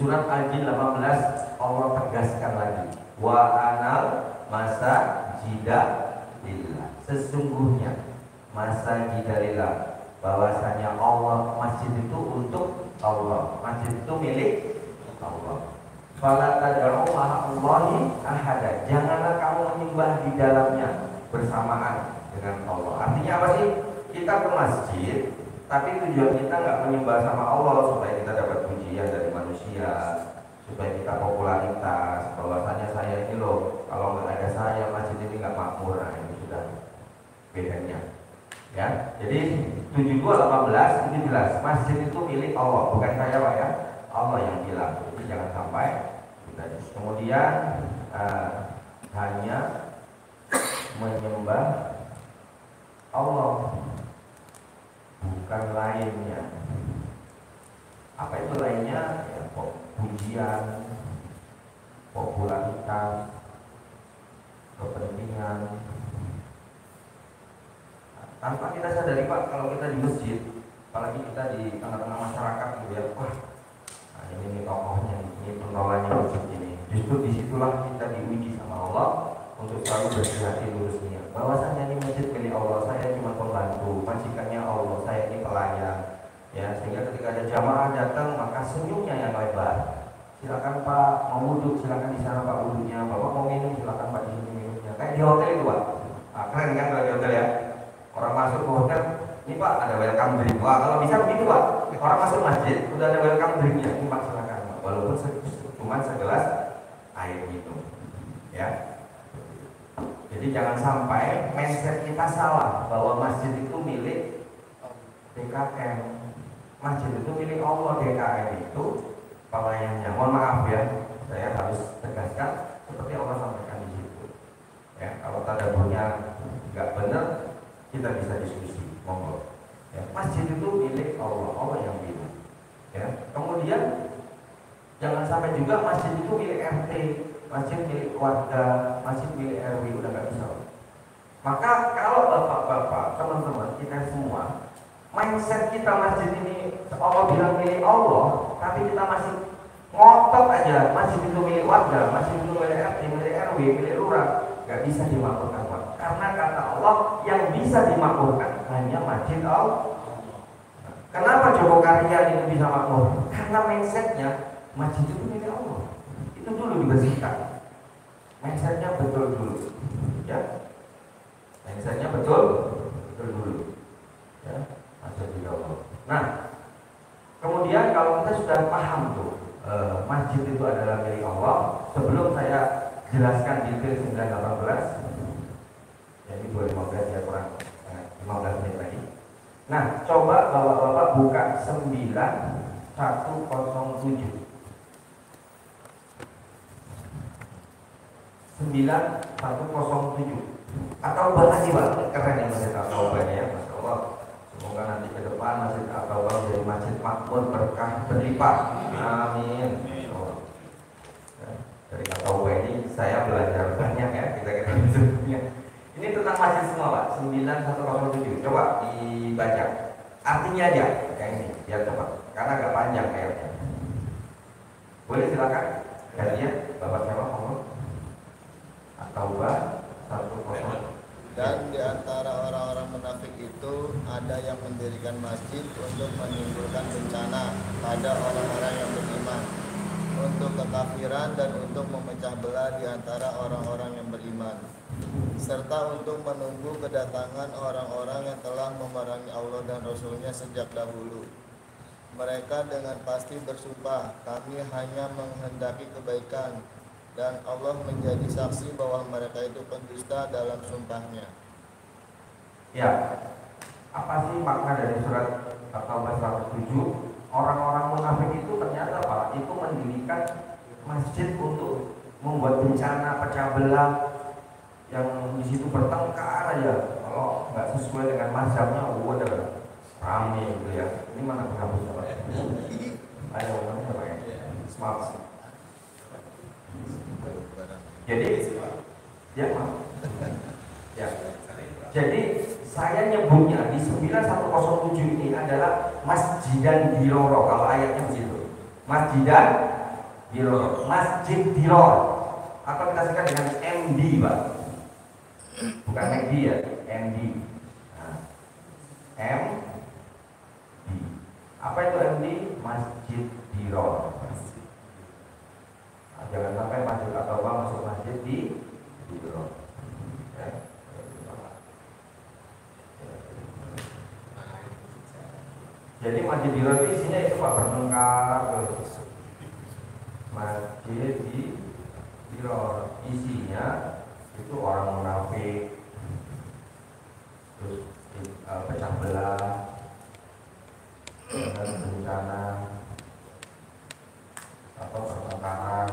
Surat Al-Jin 18 Allah tegaskan lagi, wa anal masa jidalillah, sesungguhnya masa jidalillah, bahwasanya Allah, masjid itu untuk Allah, masjid itu milik Allah. Fala tad'u ma'allahi ahada, janganlah kamu menyembah di dalamnya bersamaan dengan Allah. Artinya apa sih? Kita ke masjid, tapi tujuan kita nggak menyembah sama Allah supaya kita dapat pujian dari manusia, supaya kita popularitas, bahwasanya saya ini loh, kalau nggak ada saya masjid ini nggak makmur. Nah, ini sudah bedanya ya. Jadi 72:18 ini jelas masjid itu milik Allah, bukan saya Pak ya, Allah yang bilang. Jadi jangan sampai kita. Kemudian hanya menyembah Allah, bukan lainnya. Apa itu lainnya? Ya, pujian, popularitas, kepentingan. Tanpa kita sadari Pak, kalau kita di masjid, apalagi kita di tengah-tengah masyarakat gitu ya, wah, nah ini tokohnya, ini penolaknya masjid ini. Justru disitulah kita diuji sama Allah untuk selalu berhati lurus niat. Bahwasanya ini masjid milik Allah, saya cuma pembantu, majikannya Allah, saya ini pelayan. Ya, sehingga ketika ada jamaah datang maka senyumnya yang lebar. Silakan Pak, mau wudhu, silakan di sana Pak wudhunya. Bapak mau minum, silakan Pak di sini minumnya. Kayak di hotel itu Pak. Nah, keren kan kalau di hotel ya. Orang masuk ke hotel, ini Pak ada welcome drink. Wah, kalau bisa begitu Pak. Orang masuk masjid udah ada welcome drinknya. Ini Pak silakan Pak. Walaupun cuma segelas air minum. Ya. Jadi jangan sampai mindset kita salah bahwa masjid itu milik DKM. Masjid itu milik Allah. DKM itu pelayannya. Mohon maaf ya, saya harus tegaskan seperti Allah sampaikan di situ. Ya, kalau tadaburnya nggak benar, kita bisa diskusi. Monggo. Ya, masjid itu milik Allah. Allah yang pilih. Ya. Kemudian jangan sampai juga masjid itu milik RT, masjid milik warga, masjid milik RW, udah nggak bisa. Maka kalau bapak-bapak, teman-teman kita semua, mindset kita masjid ini Allah bilang milik Allah, tapi kita masih ngotot aja masjid itu milik warga, masjid itu milik RT, milik RW, milik lurah, nggak bisa dimakmurkan Pak. Karena kata Allah yang bisa dimakmurkan hanya masjid Allah. Kenapa Jogokaryan itu bisa makmur? Karena mindsetnya masjid itu milik Allah. Itu dulu dibersihkan. Mindsetnya betul dulu, ya. Mindsetnya betul dulu, ya. Masjid Allah. Nah, kemudian kalau kita sudah paham tuh, masjid itu adalah milik Allah. Sebelum saya jelaskan detail 918, jadi 2015 ya kurang 15 menit lagi. Nah, coba bapak-bapak buka 9107. 9107 atau bahas Pak, keren ya Masjid At-Taubah ya, Masya Allah. Semoga nanti ke depan Masjid At-Taubah menjadi masjid makmur berkah berlipat. Amin. Dari At-Taubah ini saya belajar banyak ya, kita sebelumnya. Ini tentang masjid semua Pak, 9107. Coba dibaca artinya aja kayak ini, biar cepat, karena agak panjang ayatnya. Boleh silakan, gantian Bapak siapa ngomong? At-Taubah 100.
Dan di antara orang-orang munafik itu ada yang mendirikan masjid untuk menimbulkan bencana pada orang-orang yang beriman, untuk kekafiran dan untuk memecah belah di antara orang-orang yang beriman, serta untuk menunggu kedatangan orang-orang yang telah memerangi Allah dan Rasul-Nya sejak dahulu. Mereka dengan pasti bersumpah, kami hanya menghendaki kebaikan, dan Allah menjadi saksi bahwa mereka itu pendusta dalam sumpahnya.
Ya, apa sih makna dari surat At-Taubah 107? Orang-orang munafik itu ternyata Pak, itu mendirikan masjid untuk membuat bencana, pecah belah, yang di situ bertengkar aja. Kalau nggak sesuai dengan mazhabnya, udah rame gitu ya. Ini mana penghapusnya Pak? Ayo, namanya Pak ya? Smart. Jadi, ya maaf. Ya. Jadi saya nyebutnya di 9107 ini adalah Masjidan Diroro. Kalau ayatnya begitu, Masjidan Diroro, Masjid Diror, atau kita singkat dengan MD, Pak. Bukan MD ya, MD. Nah, MD. Apa itu MD? Masjid Diror. Jangan sampai masjid atau masuk masjid di Diror. Ya. Jadi masjid Diror itu isinya itu Pak bertengkar terus. Masjid di Diror isinya itu orang munafik, terus pecah belah, dan bencana atau pertengkaran.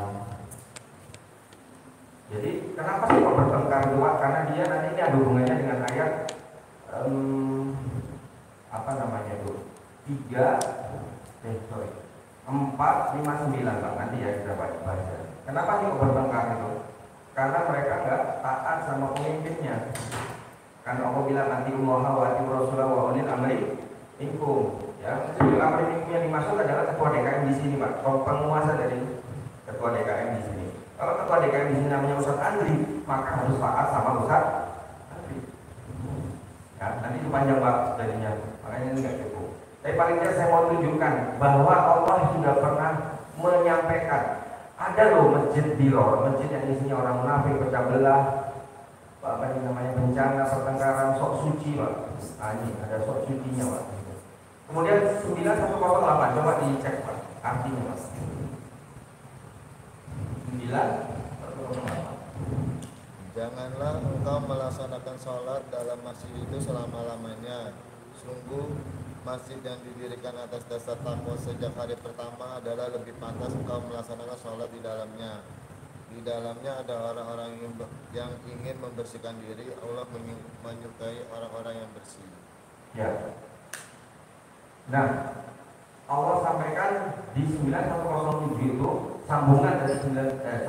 Jadi kenapa sih kok bertengkar itu Pak? Karena dia nanti ini ada hubungannya dengan ayat apa namanya itu 459 Pak, nanti ya kita baca. Kenapa sih kok bertengkar itu? Karena mereka nggak taat sama pemimpinnya. Karena Allah bilang nanti Allah wa Rasulullah wa ulil amri minkum. Ya, ulil amri minkum yang dimaksud adalah ketua DKM di sini Pak, penguasa dari ketua DKM di sini. Kalau ketua DKM di sini namanya Ustadz Andri, maka harus taat sama Ustadz Andri. Ya, nanti itu panjang Pak jadinya, makanya ini nggak cukup. Tapi paling tidak saya mau tunjukkan bahwa Allah sudah pernah menyampaikan ada loh masjid Diror, masjid yang isinya orang munafik, pecah belah, apa ini namanya, bencana, pertengkaran, sok suci, Pak. Nah, ini ada sok sucinya, Pak. Kemudian 9108, coba dicek, Pak, artinya, Pak. 9108.
Janganlah engkau melaksanakan sholat dalam masjid itu selama-lamanya. Sungguh masjid yang didirikan atas dasar takwa sejak hari pertama adalah lebih pantas engkau melaksanakan sholat di dalamnya. Di dalamnya ada orang-orang yang ingin membersihkan diri. Allah menyukai orang-orang yang bersih.
Ya. Nah, Allah sampaikan di 9107 itu sambungan dari 108,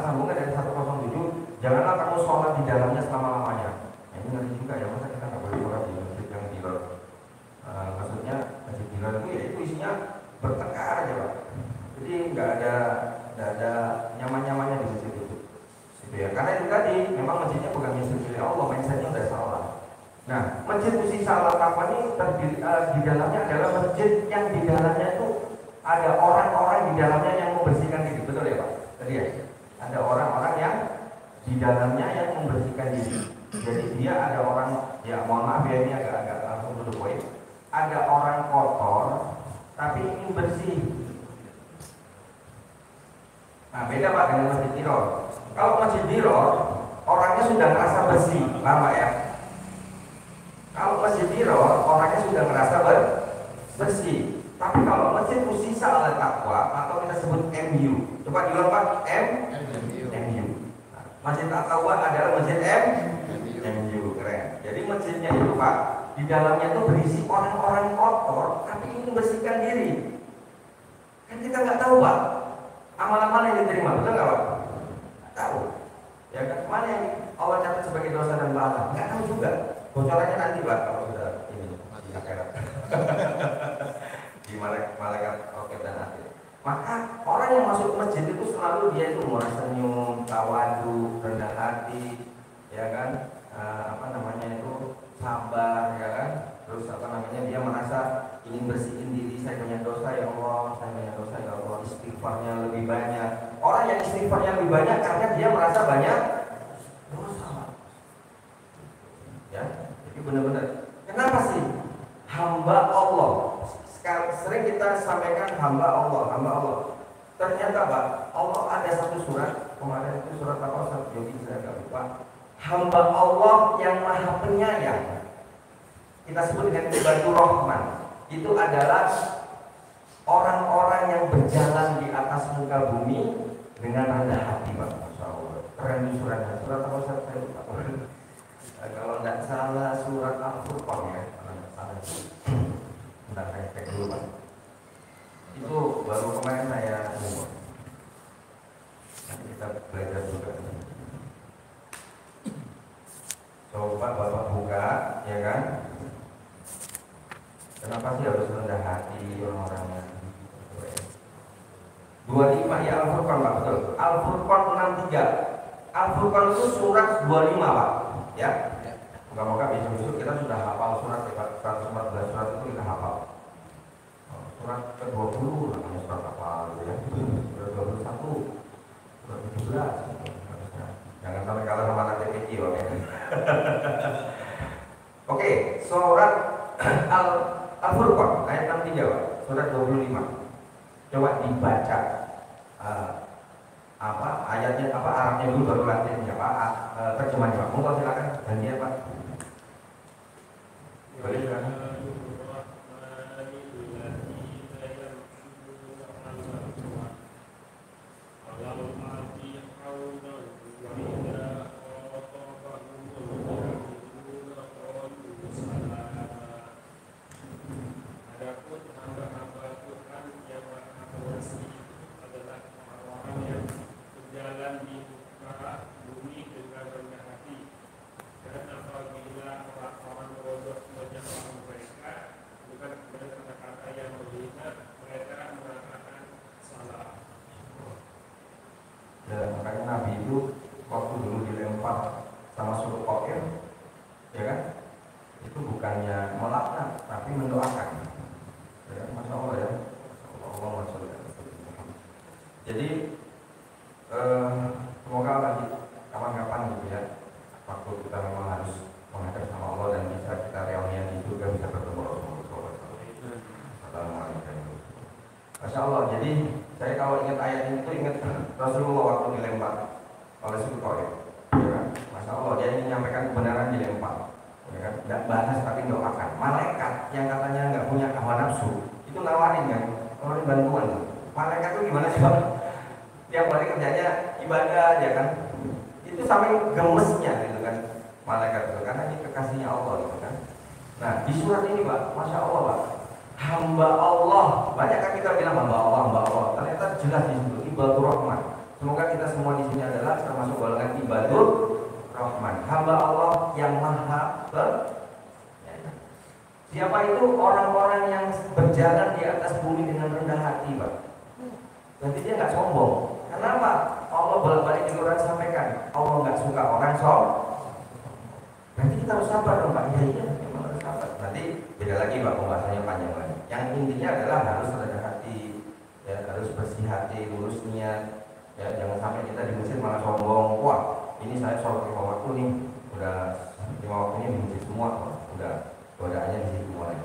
sambungan dari 107, janganlah kamu sholat di dalamnya selama-lamanya. Nah, ini nanti juga ya, masa kita nggak boleh sholat di masjid yang Diror. Maksudnya masjid Diror itu isinya bertengkar aja, Pak. Jadi nggak ada nyaman-nyamannya di masjid itu. Gitu ya. Karena itu tadi memang masjidnya bukan masjid milik Allah, mindsetnya udah salah. Nah, masjid Musisa Al-Taqwa ini terdiri di dalamnya adalah masjid yang di dalamnya itu ada orang-orang di dalamnya yang membersihkan diri, betul ya Pak? Tadi ya, ada orang-orang yang di dalamnya yang membersihkan diri. Jadi dia ada orang, ya mohon maaf ya ini agak langsung dulu poin. Ada orang kotor, tapi ingin bersih. Nah beda Pak dengan masjid Diror. Kalau masjid Diror, orangnya sudah merasa bersih, lama ya. Kalau masjid Diror, orangnya sudah merasa bersih. Tapi kalau masjid Musisa Al-Taqwa atau kita sebut MU, coba diulang Pak, MU. Nah, masjid Al-Taqwa adalah masjid MU, keren. Jadi masjidnya itu Pak, di dalamnya itu berisi orang-orang kotor, tapi ingin membersihkan diri. Kan kita nggak tahu Pak, amal-amal yang diterima, betul nggak Pak? Nggak tahu. Ya kan, mana yang Allah catat sebagai dosa dan pahala? Nggak tahu juga. Bocorannya nanti Pak, kalau sudah ini di akhirat. Di malaikat roket dan akhir. Maka orang yang masuk ke masjid itu selalu dia itu murah senyum, tawadu, rendah hati, ya kan, sabar, ya kan. Terus dia merasa ingin bersihin diri, saya punya dosa ya Allah, saya punya dosa ya Allah, istighfarnya lebih banyak. Orang yang istighfarnya lebih banyak karena dia merasa banyak dosa. Ya, jadi benar-benar. Kenapa sih hamba Allah? Sering kita sampaikan hamba Allah. Ternyata Pak, Allah ada satu surat, kemarin itu surat apa? Surat Yogi, saya nggak lupa. Hamba Allah yang maha penyayang, kita sebut dengan Ibadur Rahman. Itu adalah orang-orang yang berjalan di atas muka bumi dengan rendah hati, Pak. Masya Allah. Keren suratnya. Surat apa? Saya lupa. Kalau tidak salah surat Al-Furqan ya. Kalau tidak salah. Bentar, saya cek dulu Pak. Itu baru kemarin saya umur. Nanti kita belajar juga. Coba Bapak buka, ya kan? Kenapa sih harus rendah hati orang-orangnya? 25 ya Al-Furqan Pak, betul. Al-Furqan 63. Al-Furqan itu surat 25 Pak, ya. Moga-moga besok-besok kita sudah hafal surat ya Pak. 114 surat itu kita hafal. Surat ke-20 namanya surat hafal ya. Surat 21, surat 17. Jangan sampai kalah sama anak TPQ oke. Oke, surat Al-Furqan ayat 63 Pak. Surat 25. Coba dibaca ayatnya Arabnya dulu baru Latinnya Pak, terjemahnya Pak. Monggo silakan gantian Pak. Boleh kan? Jadi semoga lagi kapan-kapan gitu ya, waktu kita memang harus menghadap sama Allah dan bisa kita reunian di surga, bisa bertemu Rasulullah SAW. Masya Allah. Jadi saya kalau ingat ayat ini tuh ingat Rasulullah waktu dilempar oleh suku Taif, ya kan? Masya Allah, dia ingin menyampaikan kebenaran dilempar, ya kan? Nggak bahas tapi doakan. Malaikat yang katanya nggak punya hawa nafsu itu nawarin kan, nawarin bantuan. Malaikat itu gimana sih Pak? Tiap hari kerjanya ibadah, ya kan? Itu sampai gemesnya gitu kan, malaikat itu karena ini kekasihnya Allah gitu kan. Nah di surat ini Pak, Masya Allah Pak, hamba Allah, banyak kan kita bilang hamba Allah, ternyata jelas di situ ibadur rahman. Semoga kita semua di sini adalah termasuk golongan ibadur rahman, hamba Allah yang maha siapa itu? Orang-orang yang berjalan di atas bumi dengan rendah hati Pak. Berarti dia nggak sombong. Kenapa? Allah bolak-balik di Quran sampaikan Allah nggak suka orang sombong. Berarti kita harus sabar dong Pak. Iya, memang harus sabar. Nanti beda lagi Pak, pembahasannya panjang lagi. Yang intinya adalah harus rendah hati, ya, harus bersih hati, lurus niat, ya, jangan sampai kita di masjid malah sombong. Wah, ini saya sholat 5 waktu nih, udah 5 waktu ini di masjid semua, udah godaannya di situ mulai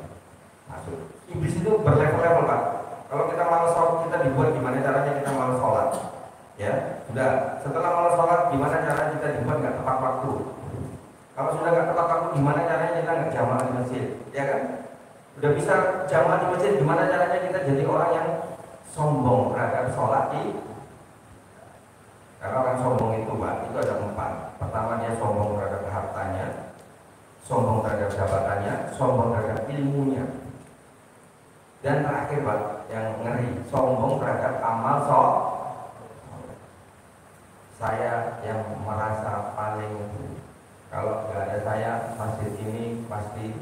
masuk. Iblis itu berlevel-level Pak. Kalau kita malas sholat, kita dibuat gimana caranya kita malas sholat, ya, sudah. Setelah malas sholat, gimana caranya kita dibuat nggak tepat waktu. Kalau sudah nggak tepat waktu, gimana caranya kita nggak jamaah di masjid, ya kan? Udah bisa jamaah di masjid, gimana caranya kita jadi orang yang sombong terhadap sholat karena orang sombong itu Pak, itu ada 4. Pertama dia sombong terhadap hartanya, sombong terhadap jabatannya, sombong terhadap ilmunya, dan terakhir Pak, yang ngeri, sombong terhadap amal sholat. Saya yang merasa paling, kalau nggak ada saya masjid ini pasti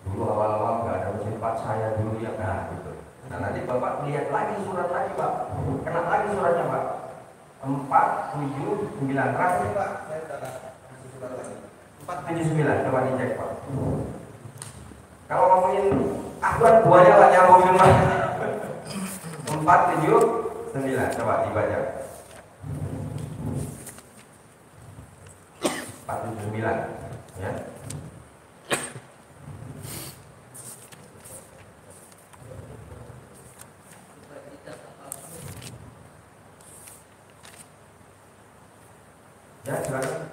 dulu awal-awal nggak ada masjid Pak, saya dulu ya gitu. Nah nanti Bapak lihat lagi surat lagi Pak, kena lagi suratnya Pak, 479 terakhir Pak, saya kasih surat lagi 479, coba dicek Pak. Kalau ngomongin akhwat buahnya lah nyambungin Pak. 479 coba dibaca. 479 ya. Ya, silakan.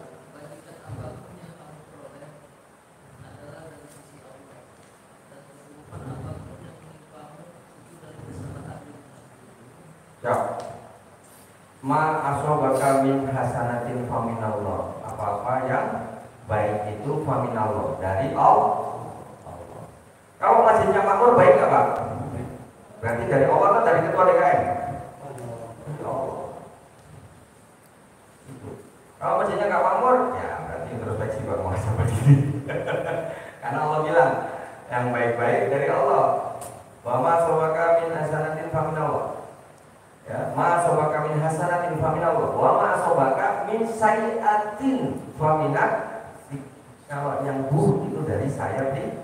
Ya. Ma asobaka min hasanatin faminallah. Apa-apa yang baik itu faminallah, dari Allah. Kalau masjidnya makmur baik nggak Pak? Berarti dari Allah atau dari ketua DKM? Dari Allah. Kalau masjidnya nggak makmur, ya berarti introspeksi Pak, mau seperti ini. Karena Allah bilang yang baik-baik dari Allah. Wa ma asobaka min hasanatin faminallah. Ya, ma asobaka min hasanatin faminallah wa ma asobaka min sayiatin faminat. Kalau yang buruk itu dari saya nanti.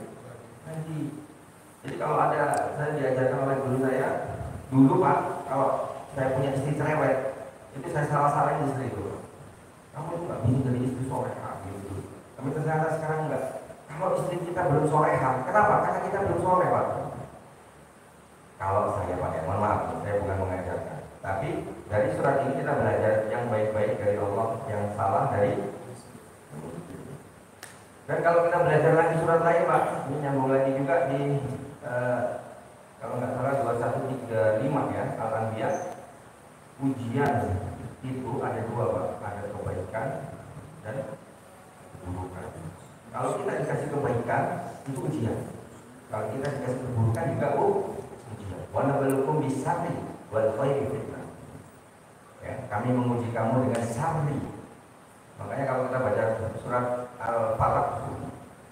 Jadi kalau ada, saya diajarkan oleh guru saya dulu Pak, kalau saya punya istri cerewet, itu saya salah-salahin istri itu. Kamu itu nggak bisa jadi istri soleha gitu. Tapi ternyata sekarang enggak. Kalau istri kita belum soleha, kenapa? Karena kita belum soleh Pak. Kalau saya pakai, mohon maaf, saya bukan mengajarkan. Tapi dari surat ini kita belajar yang baik-baik dari Allah, yang salah dari. Dan kalau kita belajar lagi surat lain Pak, ini nyambung lagi juga di kalau nggak salah 2135 ya, Al-Anbiya. Ujian itu ada 2 Pak, ada kebaikan dan keburukan. Kalau kita dikasih kebaikan itu ujian, kalau kita dikasih keburukan juga ujian. Wa nabluukum bis-syarri wal khairi fitnah. Ya, kami menguji kamu dengan syarri. Makanya kalau kita baca surat Al-Falaq,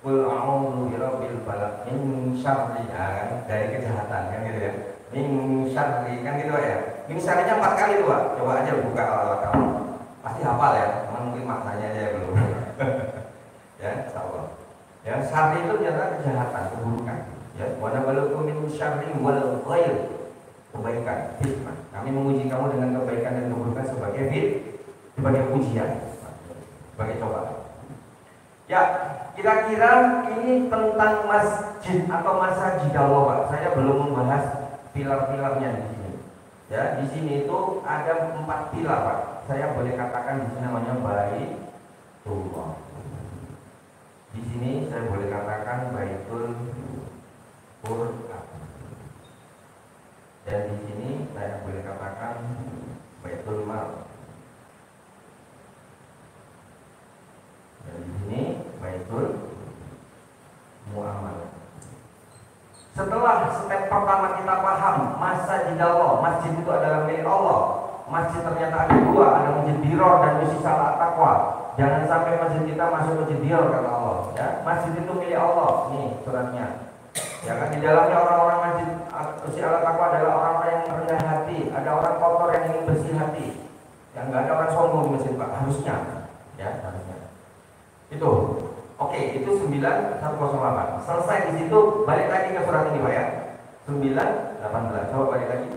qul a'udzu birabbil falaq min syarri, kan, dari kejahatan kan gitu ya. Min syarri kan gitu ya. Min syarrinya 4 kali tuh Pak. Coba aja buka kalau kamu. Pasti hafal ya, mungkin maknanya aja belum. Ya, insyaallah. Ya, syarri itu ternyata kejahatan, keburukan. Ya, wa nabluukum min syarri wal khair, kebaikan. kan? Fitnah. Kami menguji kamu dengan kebaikan dan keburukan sebagai ujian, sebagai cobaan. Ya, kira-kira ini tentang masjid atau masjid Allah, Pak. Saya belum membahas pilar-pilarnya di sini. Ya, di sini itu ada 4 pilar, Pak. Saya boleh katakan di sini namanya Baitullah. Di sini saya boleh katakan Baitul Qur'an. Dan di sini saya boleh katakan Baitul Mal. Dan di sini Baitul Muamalah. Setelah step pertama kita paham masjid Allah, masjid itu adalah milik Allah. Masjid ternyata ada 2, ada masjid Diror dan masjid Salah Taqwa. Jangan sampai masjid kita masuk masjid Diror kata Allah. Ya, masjid itu milik Allah. Nih suratnya. Ya kan, di dalamnya orang-orang masjid Salah Taqwa adalah orang-orang yang rendah hati. Ada orang kotor yang ingin bersih hati. Yang nggak ada orang sombong di masjid, Pak. Harusnya. Ya, harusnya. Itu. Oke, itu 9108. Selesai di situ, balik lagi ke surat ini, Pak ya. 918. Coba balik lagi.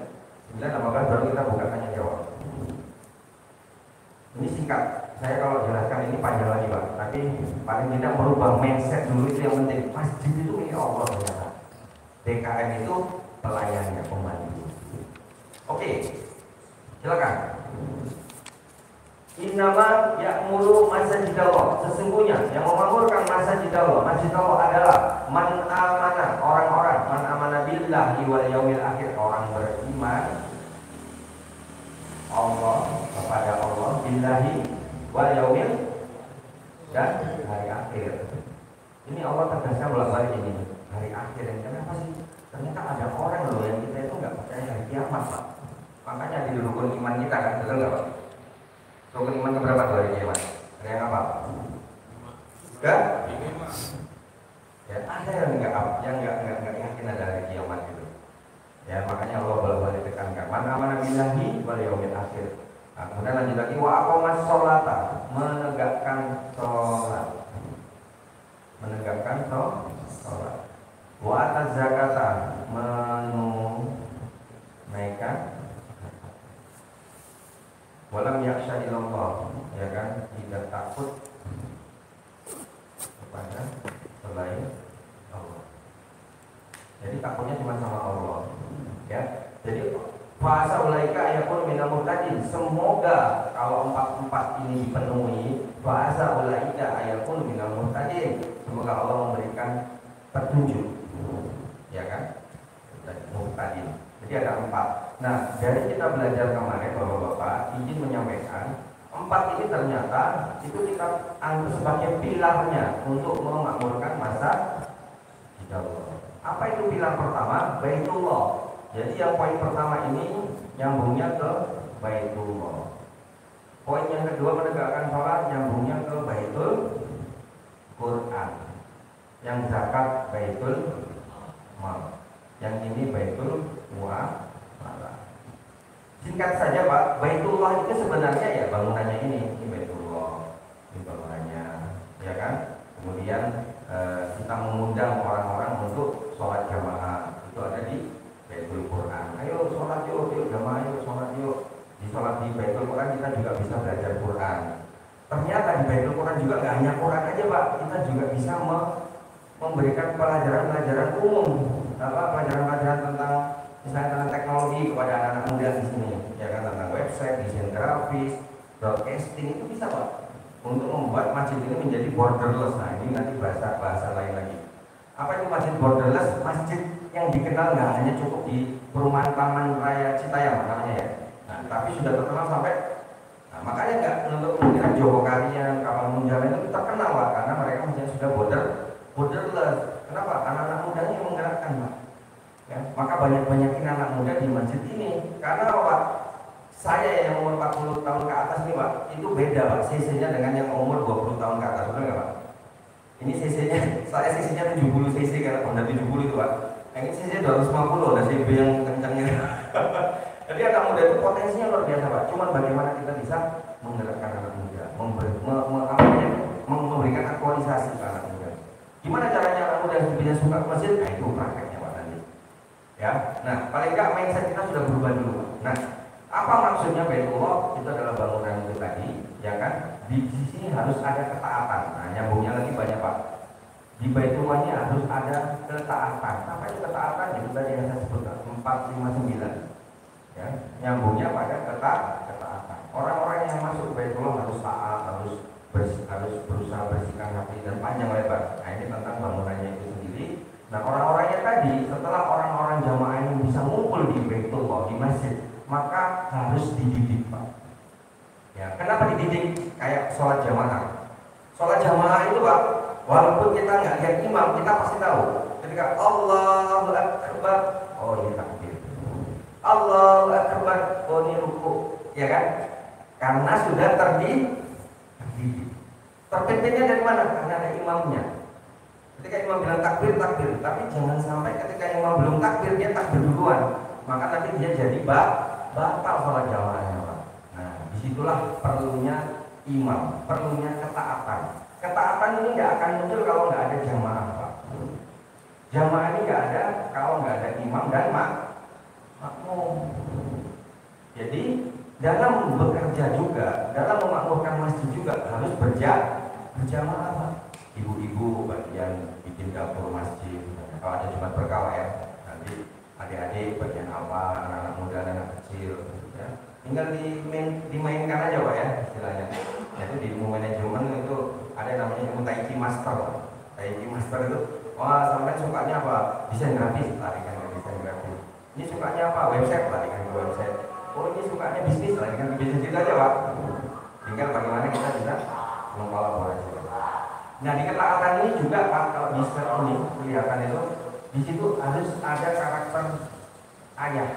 918 baru kita buka tanya jawab. Ini singkat. Saya kalau jelaskan ini panjang lagi, Pak. Tapi paling tidak merubah mindset dulu itu yang penting. Masjid itu milik Allah ternyata. DKM itu pelayannya, pembantu. Oke. Silakan. Innama ya'muru masjid Allah. Sesungguhnya yang memakmurkan masjid Allah adalah man amana, orang-orang man amana billahi wal yaumil akhir, orang beriman Allah, kepada Allah, billahi wal yaumil, dan hari akhir. Ini Allah tegaskan bolak-balik ini hari akhir. Kenapa sih? Ternyata ada orang loh yang kita itu nggak percaya hari kiamat, Pak. Makanya di rukun iman kita kan, betul nggak, Pak? Rukun iman keberapa tuh hari kiamat? Ada yang apa? Enggak? Ya, ada yang nggak yakin ada hari kiamat gitu. Ya, makanya Allah bolak-balik tekankan mana billahi wal yaumil akhir. Nah, kemudian lanjut lagi wa aqamas sholata, menegakkan sholat. Menegakkan sholat. Wa ataz zakata, menunaikan. Walam yakhsha illallah, ya kan, tidak takut kepada selain Allah. Jadi takutnya cuma sama Allah. Ya. Jadi bahasa ulaika ayakun minal muhtadin. Semoga kalau 4 ini dipenuhi, bahasa ulaika ayakun minal muhtadin. Semoga Allah memberikan petunjuk. Ya kan? Muhtadin. Jadi ada 4. Nah, dari kita belajar kemarin Bapak-bapak izin menyampaikan 4 ini ternyata itu kita anggap sebagai pilarnya untuk memakmurkan masa Allah. Apa itu pilar pertama? Baitullah. Jadi yang poin pertama ini nyambungnya ke Baitullah. Poin yang kedua menegakkan sholat, nyambungnya ke Baitul Qur'an. Yang zakat Baitul Mal. Yang ini Baitul Muamalah. Singkat saja, Pak, Baitullah itu sebenarnya ya bangunannya ini Baitullah, ini bangunannya, ya kan? Kemudian kita mengundang orang-orang untuk sholat jamaah, itu ada di Baitul Qur'an. Ayo sholat yuk jamaah, yuk sholat yuk. Di sholat di Baitul Qur'an kita juga bisa belajar Qur'an. Ternyata di Baitul Qur'an juga nggak hanya Qur'an aja, Pak, kita juga bisa memberikan pelajaran-pelajaran umum, pelajaran-pelajaran tentang misalnya tentang teknologi kepada anak-anak muda di sini, ya kan, tentang website, desain grafis, broadcasting, itu bisa, Pak, untuk membuat masjid ini menjadi borderless. Nah, ini nanti bahasa lain lagi. Apa itu masjid borderless? Masjid yang dikenal nggak hanya cukup di perumahan Taman Raya Citayam namanya ya. Nah, tapi sudah terkenal sampai, nah, makanya nggak untuk kemungkinan Jogokarian, Kapal Munjalan itu terkenal, Pak, karena mereka misalnya sudah borderless. Kenapa? Anak-anak mudanya yang menggerakkan, Pak. Ya, maka banyak-banyakin anak muda di masjid ini. Karena Pak, saya yang umur 40 tahun ke atas nih, Pak, itu beda, Pak, cc-nya dengan yang umur 20 tahun ke atas, benar nggak, Pak? Ini cc-nya, saya cc-nya 70 cc karena Honda 70 itu, Pak. Yang ini cc 250, ada CB yang kencangnya. Jadi anak muda itu potensinya luar biasa, Pak. Cuman bagaimana kita bisa menggerakkan anak muda, memberikan aktualisasi ke anak muda. Gimana caranya anak muda bisa suka ke masjid? Nah, itu prakteknya, Pak, nanti. Ya, nah paling nggak mindset kita sudah berubah dulu. maksudnya Baitullah itu adalah bangunan itu tadi, ya kan? Di sini harus ada ketaatan. Nah, nyambungnya lagi banyak Pak. Di Baitullahnya harus ada ketaatan. Apa itu ketaatan? Itu tadi yang saya sebutkan 459. Ya, nyambungnya pada ketaatan. Orang-orang yang masuk Baitullah harus taat, harus berusaha bersihkan hati dan panjang lebar. Nah, ini tentang bangunannya itu sendiri. Nah, orang-orangnya tadi, setelah orang-orang jamaah ini bisa ngumpul di Baitullah, di masjid, maka harus dididik Pak. Ya, kenapa dididik? Kayak sholat jamaah. Sholat jamaah itu Pak, walaupun kita nggak lihat imam, kita pasti tahu. Ketika Allahu Akbar, oh ini takbir. Allahu Akbar, oh ini ruku, ya kan? Karena sudah terdidik. Terpimpinnya dari mana? Karena ada imamnya. Ketika imam bilang takbir, takbir. Tapi jangan sampai ketika imam belum takbir, dia takbir duluan. Maka nanti dia jadi batal sholat jamaahnya Pak. Nah, disitulah perlunya imam, perlunya ketaatan. Ketaatan ini nggak akan muncul kalau nggak ada jamaah Pak. Jamaah ini nggak ada kalau nggak ada imam dan makmum. Jadi dalam bekerja juga, dalam memakmurkan masjid juga harus berjamaah Pak. Ibu-ibu bagian bikin dapur masjid, kalau ada Jumat berkah ya, nanti adik-adik bagian apa, anak-anak muda, anak kecil, ya. Tinggal dimainkan aja Pak ya istilahnya. Jadi di ilmu manajemen itu ada namanya ilmu Taiki Master. Taiki Master itu, wah sampai sukanya apa? Desain grafis, larikan ke desain grafis. Ini sukanya apa? Website, larikan ke website. Oh ini sukanya bisnis, larikan ke bisnis itu aja Pak. Tinggal bagaimana kita bisa mengkolaborasi. Nah di ketaatan ini juga Pak, kalau di step ini kelihatan itu, di situ harus ada karakter ayah.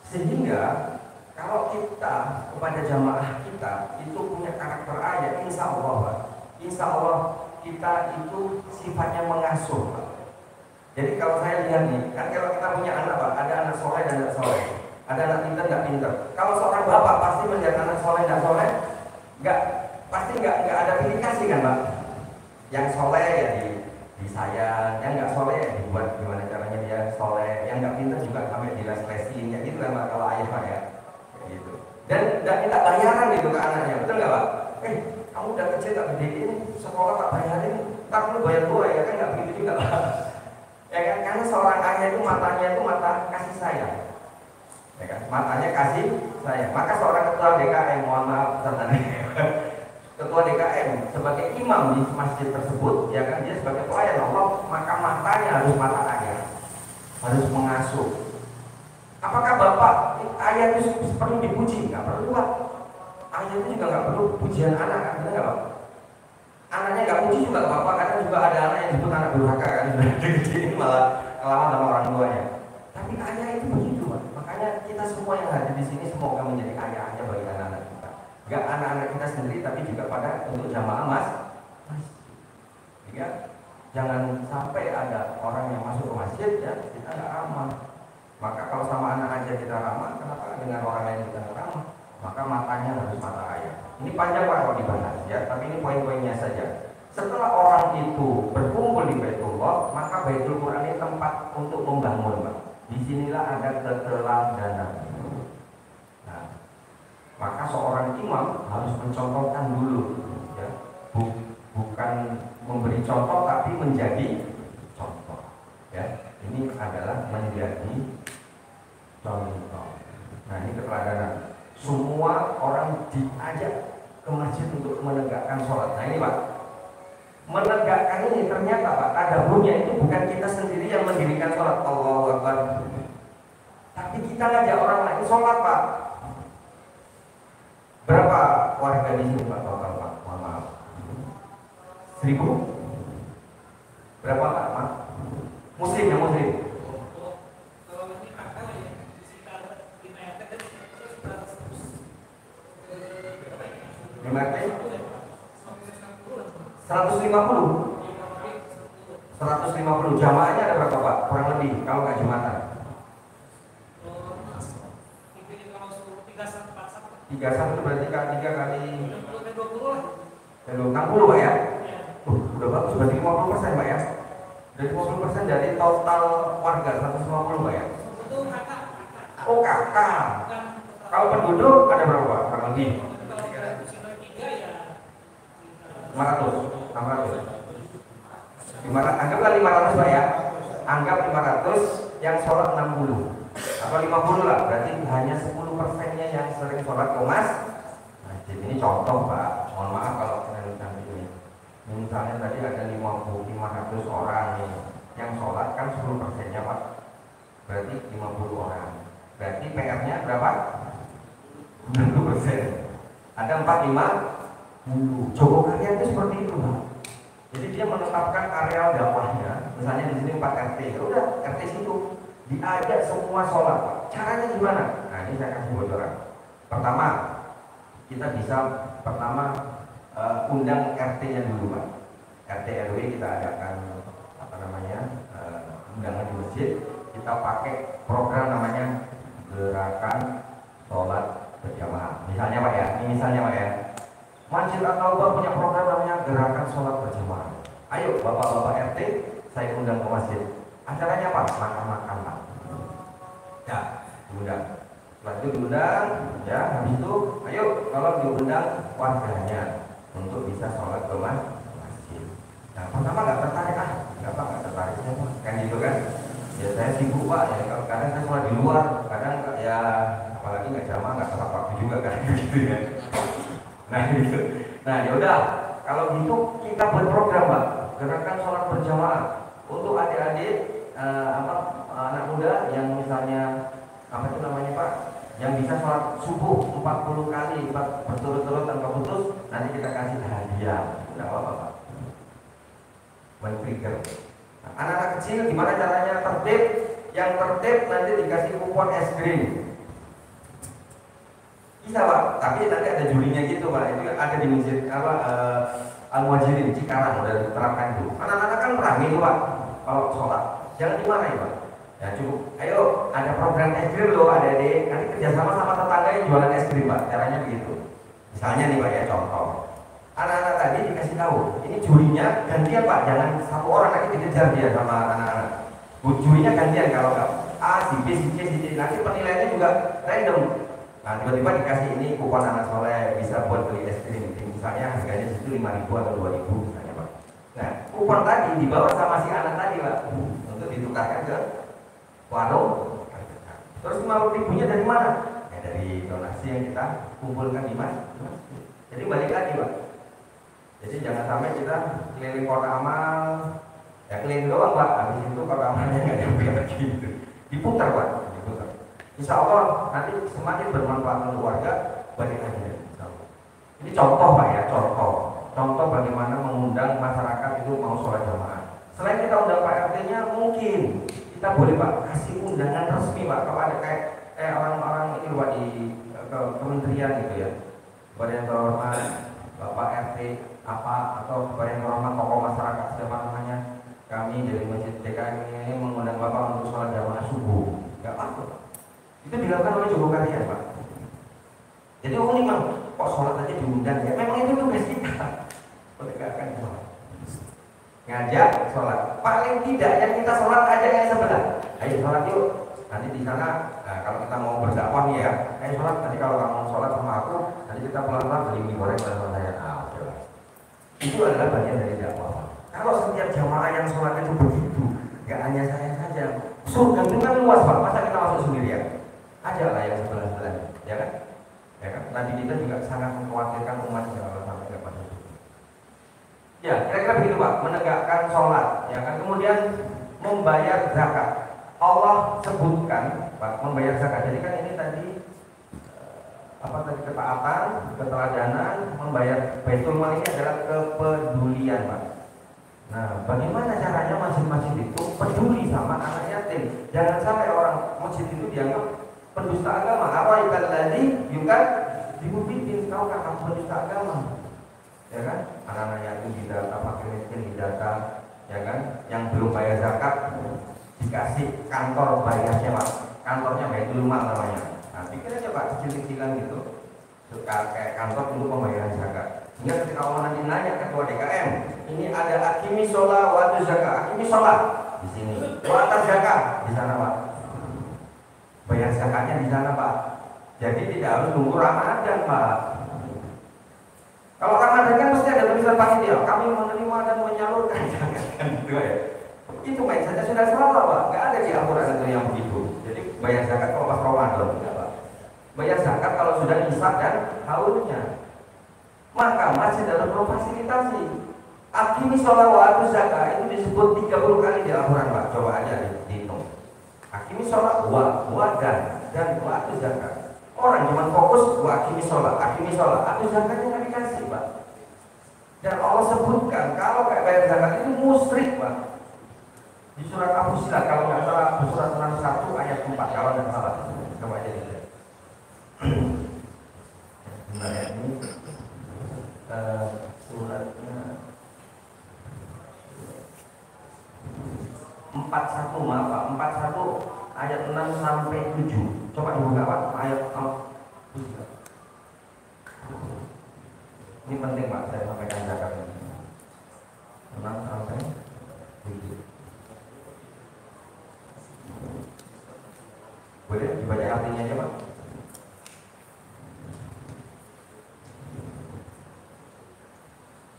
Sehingga kalau kita kepada jamaah kita itu punya karakter ayah, insya Allah Pak. Insya Allah kita itu sifatnya mengasuh Pak. Jadi kalau saya lihat nih, kan kalau kita punya anak Pak, ada anak soleh dan anak soleh, ada anak pintar nggak pintar. Kalau seorang bapak pasti melihat anak soleh dan soleh, pasti nggak ada pilih kasih kan Pak. Yang soleh ya disayang, yang nggak soleh ya dibuat gimana caranya dia soleh, yang nggak pintar juga sampai diles-lesin, ya gitu kan Pak kalau ayah Pak ya, gitu. Dan minta bayaran gitu ke anaknya, betul nggak Pak? Kamu udah kecil tak gedein, sekolah tak bayarin, tak perlu bayar gua ya kan, nggak begitu juga Pak. Ya kan, karena seorang ayah itu matanya itu mata kasih sayang, ya kan, matanya kasih sayang. Maka seorang ketua DKM, mohon maaf ketua DKM sebagai imam di masjid tersebut, ya kan, dia sebagai pelayan Allah, maka matanya harus mata ayah, harus mengasuh. Apakah bapak ayah itu perlu dipuji? Nggak perlu Pak. Ayah itu juga nggak perlu pujian anak, kan benar nggak Pak? Anaknya nggak puji juga bapak, karena juga ada anak yang disebut anak durhaka kan, ini malah kelawan sama orang tuanya. Tapi ayah itu begitu Pak. Makanya kita semua yang hadir di sini semoga menjadi ayahnya bagi anak-anak kita. Gak anak-anak kita sendiri, tapi juga pada untuk jamaah masjid. Ya, jangan sampai ada orang yang masuk ke masjid ya kita nggak ramah. Maka kalau sama anak aja kita ramah, kenapa dengan orang lain kita nggak ramah? Maka matanya harus mata ayah. Ini panjang Pak kalau dibahas ya, tapi ini poin-poinnya saja. Setelah orang itu berkumpul di Baitullah, maka Baitul Quran ini tempat untuk membangun Pak. Disinilah ada keteladanan. Nah, maka seorang imam harus mencontohkan dulu, ya. Bukan memberi contoh, tapi menjadi contoh. Ya, ini adalah menjadi contoh. Nah, ini keteladanan. Semua orang diajak ke masjid untuk menegakkan sholat. Nah ini Pak, menegakkan ini ternyata Pak, tadaburnya itu bukan kita sendiri yang mendirikan sholat, Allahu Akbar, tapi kita ngajak orang lain sholat Pak. Berapa warga di sini Pak total Pak? Mohon maaf, 1000? Berapa Pak? Muslim ya muslim? Berarti 150 jamaahnya ada berapa Pak? Kurang lebih kalau nggak Jumatan 31 itu berarti 3 kali 60 Pak ya? Udah bagus, berarti 50% Pak ya? Dari 50% dari total warga 150 Pak ya? Oh kakak. Kalau penduduk ada berapa? Kurang lebih 500, 600. Anggaplah 500 Pak ya. Anggap 500 yang sholat 60 atau 50 lah. Berarti hanya 10%-nya yang sering sholat ke masjid. Ini contoh Pak. Mohon maaf kalau kalian nanti ini. Misalnya tadi ada 500 orang nih yang sholat kan 10%-nya Pak. Berarti 50 orang. Berarti PR-nya berapa? 60%. Ada 45 Joko Karya itu seperti itu Pak. Jadi dia menetapkan areal dakwahnya, misalnya di sini 4 RT, ya udah RT situ diajak semua sholat Pak. Caranya gimana? Nah ini saya kasih bocoran. Pertama, kita bisa undang RT-nya dulu Pak. RT RW kita adakan undangan di masjid. Kita pakai program namanya gerakan sholat berjamaah. Misalnya Pak ya, ini misalnya Pak ya. Masjid At-Taubah punya program namanya gerakan sholat berjamaah. Ayo bapak-bapak RT, saya undang ke masjid. Acaranya apa? Makan-makan Pak. Ya, diundang. Setelah itu diundang, ya habis itu, ayo kalau diundang warganya untuk bisa sholat ke masjid. Nah pertama nggak tertarik nggak tertarik kan gitu kan? Ya saya sibuk Pak, ya kalau kadang saya sholat di luar, kadang ya apalagi nggak jamaah nggak tepat waktu juga kan gitu ya. Nah gitu. Nah yaudah, kalau gitu kita buat program Pak, gerakan sholat berjamaah untuk adik-adik anak muda yang misalnya apa itu namanya Pak, yang bisa sholat subuh 40 kali berturut-turut tanpa putus, nanti kita kasih hadiah. Tidak apa-apa Pak. One trigger. Nah, anak-anak kecil gimana caranya tertib? Yang tertib nanti dikasih kupon es krim. Bisa Pak, tapi nanti ada jurinya gitu Pak. Itu ada di masjid Al-Muhajirin Cikarang udah diterapkan itu. Anak-anak kan rame itu Pak kalau sholat. Jangan dimarahin Pak. Ya cukup. Ayo ada program es krim loh adik-adik. Nanti kerjasama sama tetangga yang jualan es krim Pak. Caranya begitu. Misalnya nih Pak ya contoh. Anak-anak tadi dikasih tahu. Ini jurinya gantian Pak. Jangan satu orang lagi dikejar dia sama anak-anak. Jurinya gantian kalau nggak A, si B, si C, si D. Nanti penilaiannya juga random. Nah tiba-tiba dikasih ini kupon anak soleh bisa buat beli es krim. Misalnya harganya di situ 5.000 atau 2.000 misalnya Pak. Nah kupon tadi dibawa sama si anak tadi Pak untuk ditukarkan ke warung. Terus 50.000-nya dari mana? Ya dari donasi yang kita kumpulkan di masjid. Jadi balik lagi Pak. Jadi jangan sampai kita keliling kota amal, ya keliling doang Pak. Habis itu kota amalnya nggak nyampe lagi gitu. Diputar Pak, diputar. Insya Allah nanti semakin bermanfaat untuk warga, balik lagi. Ini contoh Pak ya, contoh bagaimana mengundang masyarakat itu mau sholat jamaah. Selain kita undang Pak RT-nya, mungkin kita boleh Pak kasih undangan resmi Pak. Kalau ada kayak orang-orang ini Pak di kementerian gitu ya, kepada yang terhormat Bapak RT apa atau kepada yang terhormat tokoh masyarakat siapa namanya, kami dari Masjid DKM ini mengundang Bapak untuk sholat jamaah subuh. Gak apa-apa. Itu dilakukan oleh Joko Karya Pak. Jadi unik Bang, kok sholat aja diundang ya? Memang itu tugas kita. Menegakkan sholat, ngajak sholat. Paling tidak yang kita sholat aja yang sebelah. Ayo sholat yuk. Nanti di sana, nah, kalau kita mau berdakwah nih ya, ayo sholat. Nanti kalau kamu sholat sama aku, nanti kita pelan-pelan beli mie goreng sama saya. Itu adalah bagian dari dakwah. Kalau setiap jamaah yang sholat itu begitu, gak hanya saya saja. Surga itu kan luas Pak. Masa kita masuk sendirian? Ajalah yang sebelah-sebelah, ya kan? Ya kan? Nabi kita juga sangat mengkhawatirkan umatnya kalau sampai ke pada itu. Ya, kira-kira begitu Pak, menegakkan sholat, ya kan? Kemudian membayar zakat. Allah sebutkan Pak, membayar zakat. Jadi kan ini tadi ketaatan, keteladanan, membayar baitul mal ini adalah kepedulian Pak. Nah, bagaimana caranya masjid-masjid itu peduli sama anak yatim? Jangan sampai orang masjid itu dianggap pendusta agama. Apa itu tadi? Bukan dibubitin, tahu kan kamu pendusta agama? Ya kan? Anak-anak yatim didata, fakir miskin didata, ya kan? Yang belum bayar zakat dikasih kantor bayarnya Pak. Kantornya Baitul Mal namanya. Nah, pikir aja Pak, kecil-kecilan gitu. Kayak kantor untuk pembayaran zakat. Sehingga ketika Allah nanti nanya ketua DKM, ini ada akimi sholat, waktu zakat, akimi sholat di sini, waktu zakat di sana Pak. Bayar bayar zakatnya di sana Pak. Jadi tidak harus nunggu Ramadan Pak. Kalau Ramadan kan mesti ada tulisan panitia, kami menerima dan menyalurkan zakat kan gitu ya. Itu mindsetnya sudah salah Pak. Nggak ada di Al-Quran itu yang begitu. Jadi bayar zakat kalau pas Ramadan enggak Pak. Bayar zakat kalau sudah imsak dan haulnya. Maka masjid harus memfasilitasi. Aqimi sholat wa atu zakat itu disebut 30 kali di Al-Quran Pak. Coba aja dihitung. Aqimi sholat wa dan wa atu zakat. Orang cuma fokus wa aqimi sholat, atu zakatnya nggak dikasih Pak. Dan Allah sebutkan kalau kayak bayar zakat itu musyrik Pak. Di surat Al-Fusilat kalau nggak salah surat 61 ayat 4 kalau nggak salah. Coba aja dilihat. Nah ini suratnya 41 maaf Pak, 41 ayat 6 sampai 7. Coba dibuka Pak ayat ini penting Pak, saya sampaikan zakat ini 6 sampai 7. Boleh dibaca artinya aja Pak.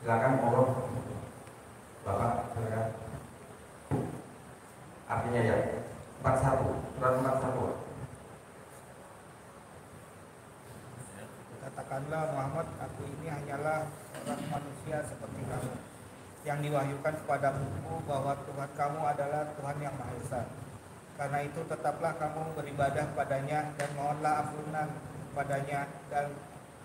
Silakan Allah Bapak, silakan. Artinya ya 41, surat 41.
Katakanlah Muhammad, aku ini hanyalah orang manusia seperti kamu, yang diwahyukan kepadamu bahwa Tuhan kamu adalah Tuhan yang Maha Esa. Karena itu tetaplah kamu beribadah padanya dan mohonlah ampunan padanya, dan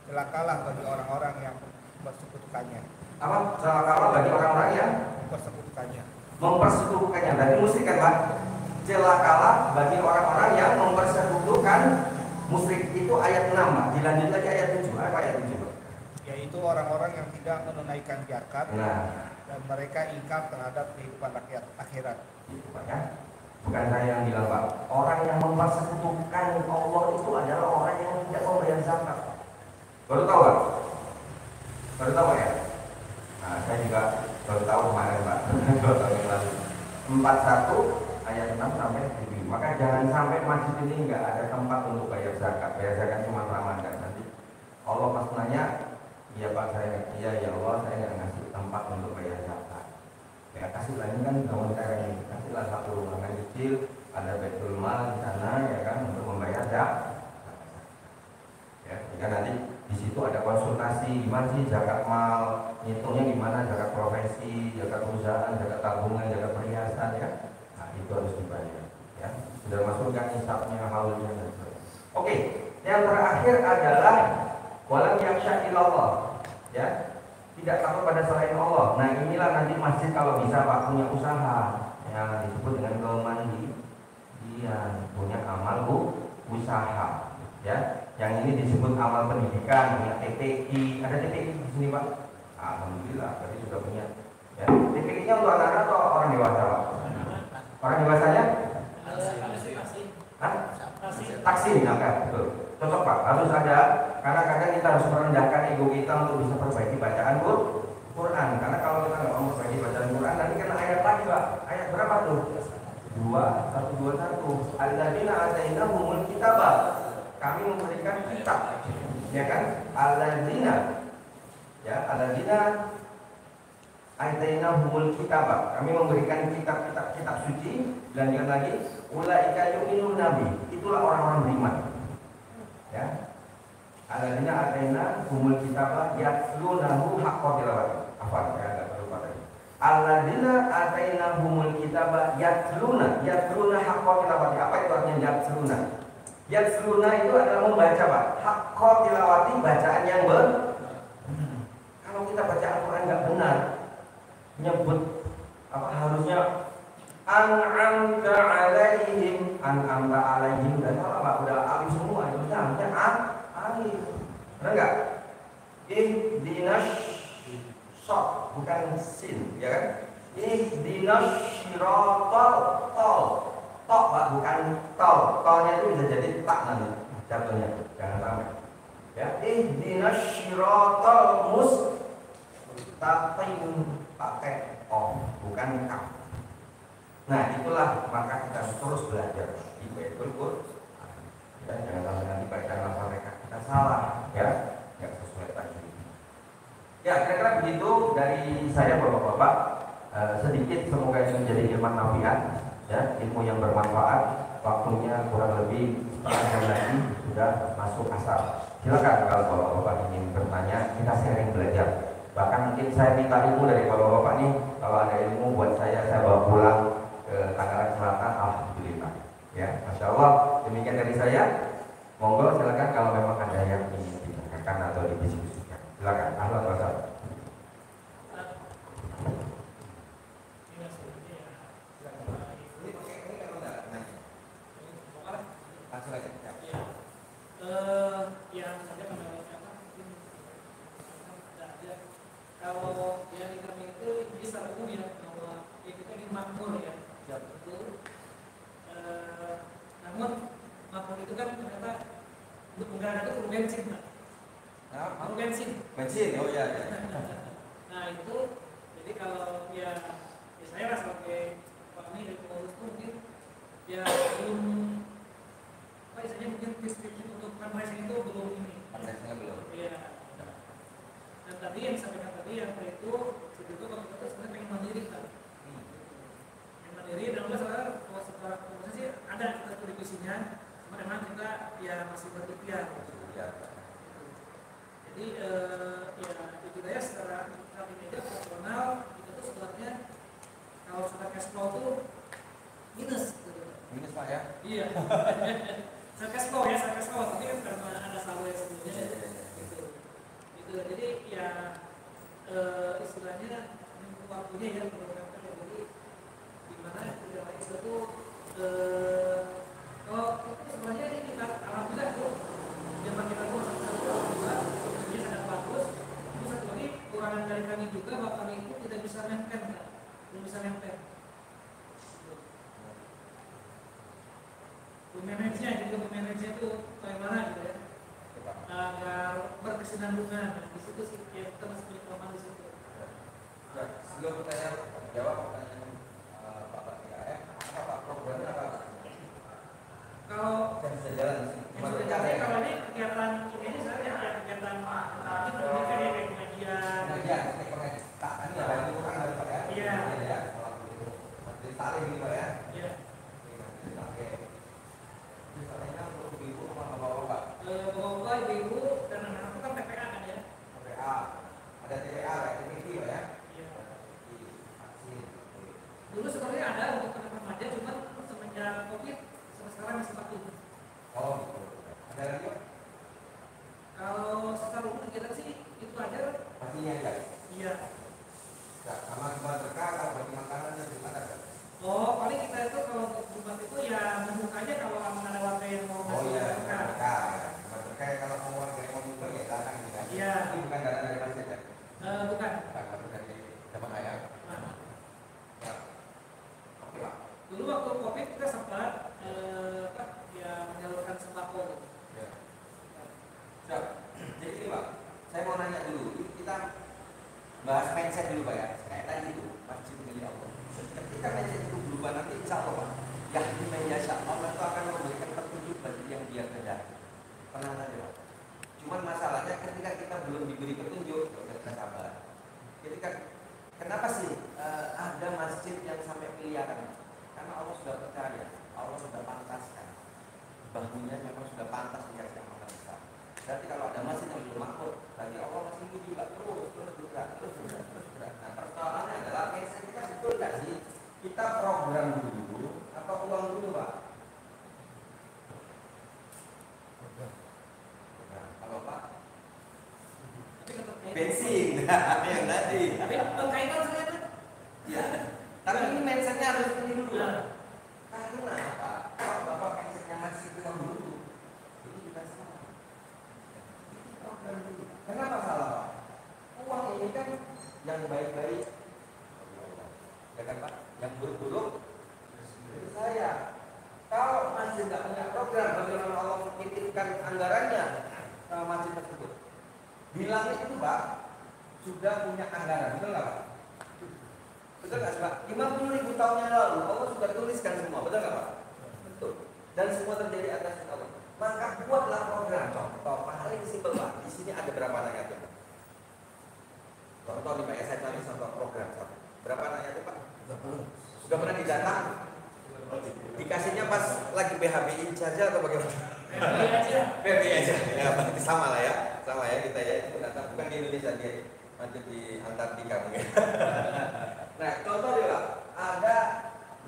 celakalah bagi orang-orang yang bersekutukannya.
Apa? Celakalah bagi orang-orang yang
Bersekutukannya.
mempersekutukannya. Berarti musyrik kan Pak? Celakalah bagi orang-orang yang mempersekutukan musyrik. Itu ayat 6 Pak. Dilanjut lagi ayat 7. Apa ayat 7 Pak?
Yaitu orang-orang yang tidak menunaikan zakat
Nah,
dan mereka ingkar terhadap kehidupan akhirat.
itu Pak ya. Bukan saya yang bilang Pak. Orang yang mempersekutukan Allah itu adalah orang yang tidak membayar zakat. Baru tahu Pak? Baru tahu ya? Nah, saya juga baru tahu kemarin Pak. 2 tahun yang lalu. 41 ayat 6 sampai 7. Maka jangan sampai masjid ini nggak ada tempat untuk bayar zakat. Bayar zakat cuma Ramadan nanti. Allah pas nanya, iya Pak saya, iya ya Allah saya nggak ngasih tempat untuk bayar zakat. Ya kasih lagi kan bangun saya ini, kasihlah satu ruangan kecil, ada Baitul Mal di sana ya kan untuk membayar zakat. Ya, jika nanti di situ ada konsultasi gimana sih zakat mal, ngitungnya gimana, zakat profesi, zakat perusahaan, zakat tabungan, zakat perhiasan ya. Nah itu harus dibayar. Ya, sudah masuk kan hisabnya, haulnya dan sebagainya. Oke, yang terakhir adalah walam yakhsha illallah. Ya, tidak takut pada selain Allah. Nah inilah nanti masjid kalau bisa Pak punya usaha yang disebut dengan kemandirian, punya amal usaha. Ya, yang ini disebut amal pendidikan, punya TPI. Ada TPI di sini Pak? Alhamdulillah, berarti sudah punya. Ya, TPI-nya untuk anak-anak atau orang dewasa Pak? Orang dewasanya? Hah? Taksi, nah, betul. Cocok Pak, harus ada. Karena kadang kita harus merendahkan ego kita untuk bisa perbaiki bacaan Quran. Karena kalau kita nggak mau perbaiki bacaan Quran, nanti kena ayat lagi Pak. Ayat berapa tuh? 121. Alladzina atainahumul kitaba. Kami memberikan kitab, ya kan? Alladzina, ya alladzina atainahumul kitaba. Kami memberikan kitab suci. Lanjut lagi, ulaika yu'minun nabi. Itulah orang-orang beriman. Ya. Alladzina atainahumul kitaba yatlunahu haqqa tilawati. Apa ya agak lupa tadi. Alladzina atainahumul kitaba yatluna haqqa tilawati. Apa itu artinya yatluna? Yatluna itu adalah membaca Pak. Haqqa tilawati, bacaan yang kalau kita baca Al-Quran nggak benar, nyebut apa harusnya an'amta alaihim, dan salah Pak, udah alif semua itu harusnya alif. Benar nggak? Ihdinas short bukan sin, ya kan? Ihdinas shiratal tol. Tok Pak, bukan tol. Tolnya itu bisa jadi tak nanti jatuhnya. Jangan sampai. Ya, ihdinas shiratal mustaqim pakai o, bukan kaf. Nah, itulah maka kita harus terus belajar di Baitul Quran. dari saya Bapak-bapak, sedikit semoga ini menjadi ilmu nafiat, ya, ilmu yang bermanfaat. Waktunya kurang lebih setengah jam lagi sudah masuk asar. Silakan kalau Bapak-bapak ingin bertanya, kita sharing belajar. Bahkan mungkin saya minta ilmu dari Bapak-bapak nih, kalau ada ilmu buat saya bawa pulang ke Tangerang Selatan, alhamdulillah. Ya, Masya Allah. Demikian dari saya. Monggo silakan kalau memang ada yang ingin ditanyakan atau didiskusikan. Silakan. Ahlan wa sahlan.
Yang saya pendapatnya mungkin ada kalau yang di kami itu bisa umum ya bahwa itu kan makmur ya betul. Namun makmur itu kan ternyata untuk menggunakan itu perlu bensin pak. Perlu bensin.
Bensin, oh ya.
Nah itu jadi kalau ya saya lah sebagai kami dari pengurus itu mungkin ya belum apa istilahnya mungkin distribusi untuk fundraising itu belum ini.
Fundraisingnya belum.
Iya. Dan tadi yang disampaikan tadi yang itu sebetulnya kalau kita sebenarnya pengen mandiri kan. Yang mandiri dan sekarang kalau secara komunikasi sih ada kita diskusinya, cuma memang kita ya masih berikhtiar. Jadi ya itu daya secara kami media profesional itu tuh sebenarnya kalau secara cash flow tuh minus gitu.
Minus Pak ya?
Iya. Secara cash flow tapi kan karena ada saldo yang sebelumnya gitu. Jadi ya istilahnya waktunya ya beberapa jadi gimana tidak baik itu kalau sebenarnya ini kita alhamdulillah tuh zaman kita tuh alhamdulillah ini sangat bagus. Terus satu lagi kekurangan dari kami juga bahwa kami itu tidak bisa nempel kan, belum bisa nempel. Pemanajenya juga pemanajenya itu bagaimana gitu ya agar berkesinambungan di situ sih ya kita masih punya kelemahan di situ.
Sebelum saya jawab pertanyaan Bapak apa programnya apa?
Kalau
Saya bisa jalan di sini.
kalau ini kegiatan ini saya ya kegiatan ini pendidikan ya kayak pengajian.
Pengajian, tak ini ada yang kurang dari Pak ya?
Iya.
Ya, kalau begitu. Jadi tarik ini Pak ya?
Iya.
Oke. Misalnya untuk ibu sama bapak-bapak.
Bapak-bapak, ibu-ibu dan anak-anak itu kan PPA kan ya?
PPA. Ada TPA kayak ini Pak ya?
Iya.
Vaksin.
Dulu sebenarnya ada untuk anak remaja, cuma semenjak COVID sampai sekarang masih vakum.
Oh gitu. Ada lagi Pak?
Kalau secara umum kegiatan sih itu aja.
Pastinya ya.
Iya.
Nah, sama cuma berkah kalau bagi makanannya gimana Pak?
Oh, paling kita itu kalau untuk Jumat itu ya membuka aja kalau ada warga yang mau
Oh
ngasih
iya,
berkah.
berkah. Berkah kalau mau warga yang mau nyumbang ya datang gitu kan.
Iya.
Ini bukan dana dari masjid ya?
Bukan.
Bukan dari zaman ayah.
Nah,
Ya. Oke Pak.
dulu waktu COVID kita sempat ya menyalurkan sembako.
Ya. Siap. Jadi ini Pak, saya mau nanya dulu. Kita bahas mindset dulu Pak ya. Kayak tadi itu masjid milik Allah. Ketika mindset itu berubah nanti insya Allah Pak, Yahdi Mayyasha, Allah itu akan memberikan petunjuk bagi yang dia kehendaki. Tenang saja Pak. Cuman masalahnya ketika kita belum diberi petunjuk, kita sabar. Ketika kenapa sih ada masjid yang sampai miliaran? Karena Allah sudah percaya, Allah sudah pantaskan. Bahunya memang sudah pantas dikasih yang maha besar. Berarti kalau ada masjid yang belum makmur, berarti Allah masih ingin juga terus bergerak. Nah persoalannya adalah mindset kita betul nggak sih? Kita program dulu atau uang dulu Pak? Nah, kalau Pak
Tapi tetap
bensin, yang tadi.
Tapi kaitan ternyata.
Ya, tapi ini mindsetnya harus ini dulu.
Nah.
Karena apa? Kalau Bapak mindsetnya masih uang dulu, ini juga salah. Program dulu. Kenapa salah Pak? Uang ini kan yang baik-baik, ya kan Pak? Yang buruk-buruk, itu saya. Kalau masih tidak punya program, bagaimana Allah menitipkan anggarannya masjid tersebut? Bilangnya itu Pak, sudah punya anggaran, betul nggak Pak? Betul nggak sih Pak? 50.000 tahun yang lalu Allah sudah tuliskan semua, betul nggak Pak? Betul. Dan semua terjadi atas Allah. Maka buatlah program. Contoh paling simpel Pak. Di sini ada berapa negatif? Contoh nih Pak ya, saya cari contoh program. Berapa anak yatim Pak? Sudah pernah didatang? Dikasihnya pas lagi BHBI saja atau bagaimana? BHBI aja. Ya, berarti sama lah ya. Sama ya kita ya, itu datang bukan di Indonesia, dia macet di Antartika mungkin. Nah, contoh deh Pak, ada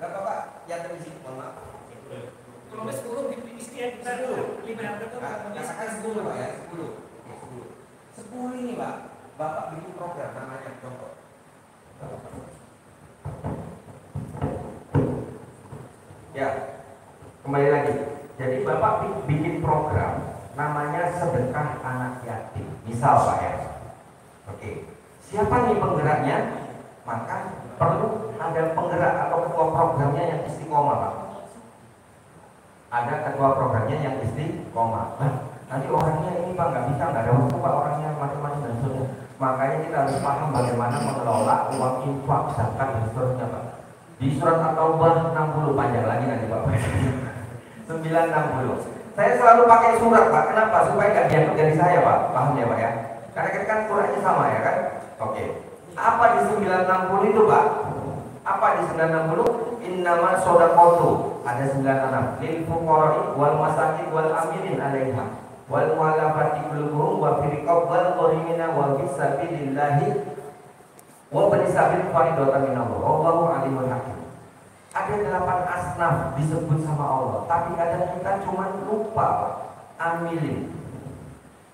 berapa Pak yatim di sini? Mohon maaf.
Kalau 10 di istri kita 5 yang itu
Katakan 10 Pak ya, 10. 10 ini Pak, Bapak bikin program namanya contoh. Ya, kembali lagi. Jadi Bapak bikin program namanya sedekah anak yatim. Misal Pak ya. Oke. Siapa nih penggeraknya? Maka perlu ada penggerak atau ketua programnya yang istiqomah Pak. Ada ketua programnya yang istiqomah. Nah, nanti orangnya ini Pak nggak bisa, nggak ada waktu Pak, orangnya macam-macam dan seterusnya. Makanya kita harus paham bagaimana mengelola uang infak, zakat dan seterusnya Pak. Di surat At-Taubah 60 panjang lagi nanti Pak. 960. Saya selalu pakai surat Pak. Kenapa? Supaya nggak dianggap dari saya Pak. Paham ya Pak ya? Karena kan Qurannya sama ya kan? Oke. Apa di 960 itu Pak? Apa di 960? Innama shodaqatu. Ada 96. Lil fuqara'i wal masakin wal amilin 'alaiha wal mu'allafati qulubuhum wa fil riqab wal gharimina wa fi sabilillahi wa bani sabil faridatan minallah. Wallahu alimul hakim. Ada 8 asnaf disebut sama Allah, tapi kadang kita cuma lupa Pak. Amilin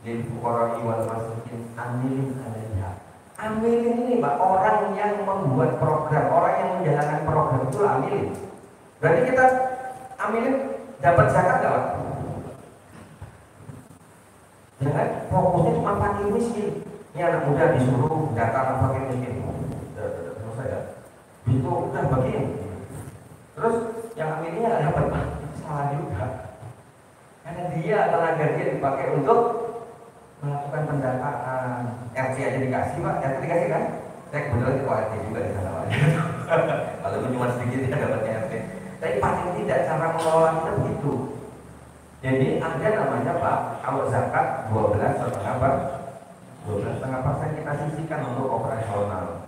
lil fuqara'i wal masakin amilin 'alaiha. Amilin ini Pak, orang yang membuat program, orang yang menjalankan program itu amilin. Berarti kita amilin dapat zakat nggak Pak? Jangan fokusnya cuma fakir miskin. Ini anak muda disuruh data anak fakir miskin. Selesai ya. Itu udah begini. Terus yang amilnya nggak dapat Pak, salah juga. Karena dia tenaga dia dipakai untuk melakukan pendataan. RT aja dikasih Pak, RT dikasih kan? Saya kebetulan itu RT juga di sana Pak. Kalau cuma sedikit dia dapatnya RT. Tapi paling tidak cara mengelola kita begitu. Jadi ada namanya Pak, kalau zakat 12,5 Pak, 12,5% kita sisihkan untuk operasional.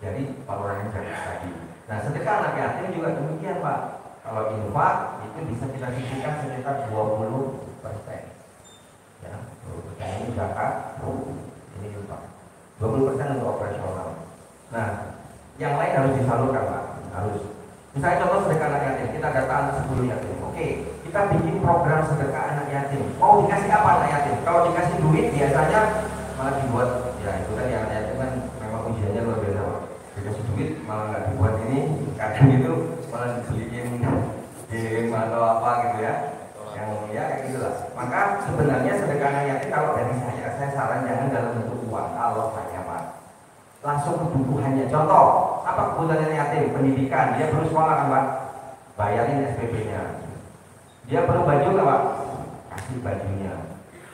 Jadi pengurangan zakat tadi. Nah sedekah anak yatim juga demikian Pak. Kalau infak itu bisa kita sisihkan sekitar 20%. Ya, ini zakat, ini infak. 20% untuk operasional. Nah, yang lain harus disalurkan Pak, harus. Misalnya contoh sedekah anak yatim, kita datang 10 yatim. Oke, kita bikin program sedekah anak yatim. Mau dikasih apa anak yatim? Kalau dikasih duit biasanya malah dibuat, ya itu kan yang anak yatim kan memang ujiannya luar biasa Pak. Dikasih duit malah nggak dibuat ini, kadang itu malah dibeliin game atau apa gitu ya. Yang ya kayak gitulah. Maka sebenarnya sedekah anak yatim kalau dari saya saran jangan dalam bentuk uang. Kalau saya Pak, langsung kebutuhannya. Contoh, apa kebutuhan yatim? Pendidikan, dia perlu sekolah kan Pak? Bayarin SPP-nya. Dia perlu baju nggak Pak? Kasih bajunya.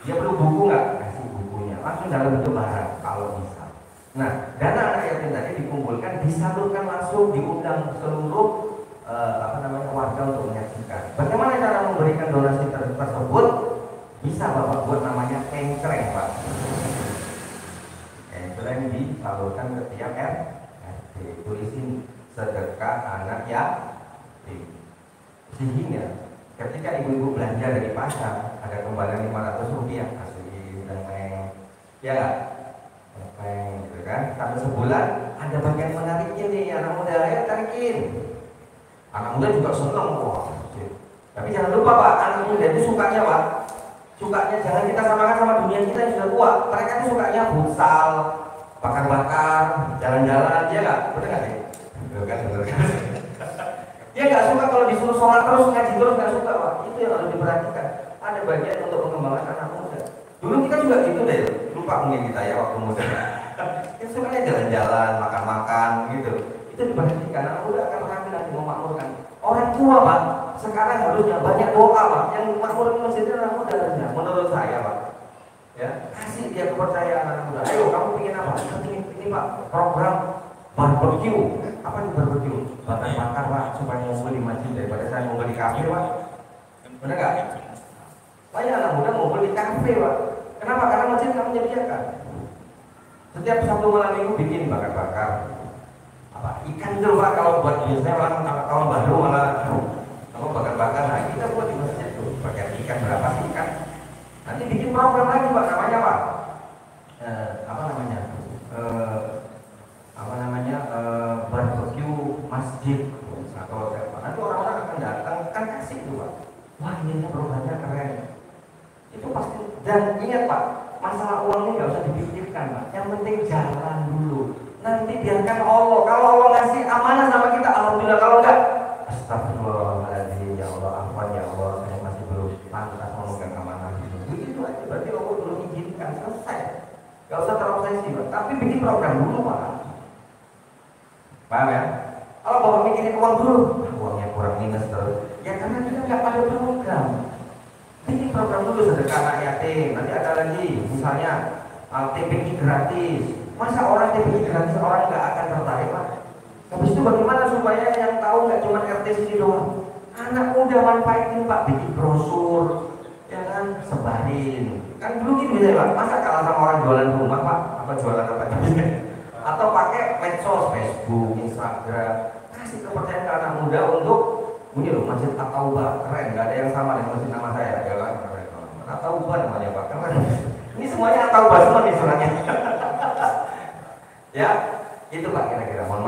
Dia perlu buku nggak? Kasih bukunya. Langsung dalam bentuk barang kalau bisa. Nah, dana anak yatim tadi dikumpulkan, disalurkan langsung, diundang seluruh warga untuk menyaksikan. Bagaimana cara memberikan donasi tersebut? Bisa Bapak buat namanya engkreng Pak. Engkreng disalurkan ke tiap RT. Tulisin sedekah anak yatim. Sehingga ketika ibu-ibu belanja dari pasar ada kembalian 500 rupiah, kasih engkreng. Ya nggak? Engkreng gitu kan. Sampai sebulan ada bagian menariknya nih anak muda, ya tarikin. Anak muda juga senang kok. Tapi jangan lupa Pak, anak muda itu sukanya Pak. Sukanya jangan kita samakan sama dunia kita yang sudah tua. Mereka itu sukanya futsal, bakar-bakar, jalan-jalan, ya nggak? Betul nggak sih? Betul kan? Dia nggak suka kalau disuruh sholat terus, ngaji terus, nggak suka Pak. Itu yang harus diperhatikan. Ada bagian untuk mengembangkan anak muda. Dulu kita juga gitu deh, lupa mungkin kita ya waktu muda. Kita sukanya jalan-jalan, makan-makan gitu. Itu diperhatikan, anak muda akan rapi nanti memakmurkan. Orang tua Pak, sekarang harusnya banyak doa Pak. Yang makmur masjidnya anak muda harusnya, menurut saya Pak. Ya, kasih dia kepercayaan anak muda. Ayo kamu ingin apa? Ini Pak, program barbecue. Apa nih barbecue? Bakar-bakar Pak, supaya ngumpul di masjid daripada saya ngumpul di kafe Pak. Benar nggak? Banyak anak muda ngumpul di kafe Pak. Kenapa? Karena masjid nggak menyediakan. Setiap Sabtu malam minggu bikin bakar-bakar apa ikan itu Pak, kalau buat biasanya orang tahun baru malah kalau bakar-bakar. Nah kita buat di masjid tuh bakar ikan, berapa sih ikan, nanti bikin program lagi Pak, namanya apa barbecue masjid atau apa. Nanti orang-orang akan datang kan kasih itu Pak, wah ini programnya keren itu pasti. Dan ingat Pak, masalah uang ini nggak usah dipikirkan Pak, yang penting jalan dulu. Nanti biarkan Allah, kalau Allah ngasih amanah sama kita alhamdulillah, kalau enggak astagfirullahaladzim, ya Allah afwan ya Allah, saya masih belum pantas memegang amanah ini. Begitu aja, berarti Allah belum izinkan, selesai. Gak usah terobsesi Pak, tapi bikin program dulu Pak. Paham ya? Kalau Bapak mikirin uang dulu, uangnya kurang minus terus, ya karena kita nggak pada program. Bikin program dulu, sedekah anak yatim, nanti ada lagi misalnya TPI gratis. Masa orang TPI gratis orang nggak akan tertarik Pak? Habis itu bagaimana supaya yang tahu nggak cuma RT sini doang, anak muda manfaatin Pak, bikin brosur, ya kan, sebarin. Kan dulu gitu ya Pak, masa kalah sama orang jualan rumah Pak, apa jualan apa atau pakai medsos, Facebook, Instagram, kasih kepercayaan ke anak muda untuk ini loh, Masjid At-Taubah keren, nggak ada yang sama dengan masjid nama saya, ya kan? At-Taubah namanya Pak, keren. Ini semuanya At-Taubah semua nih suratnya. Ya, itu Pak kira-kira. Mohon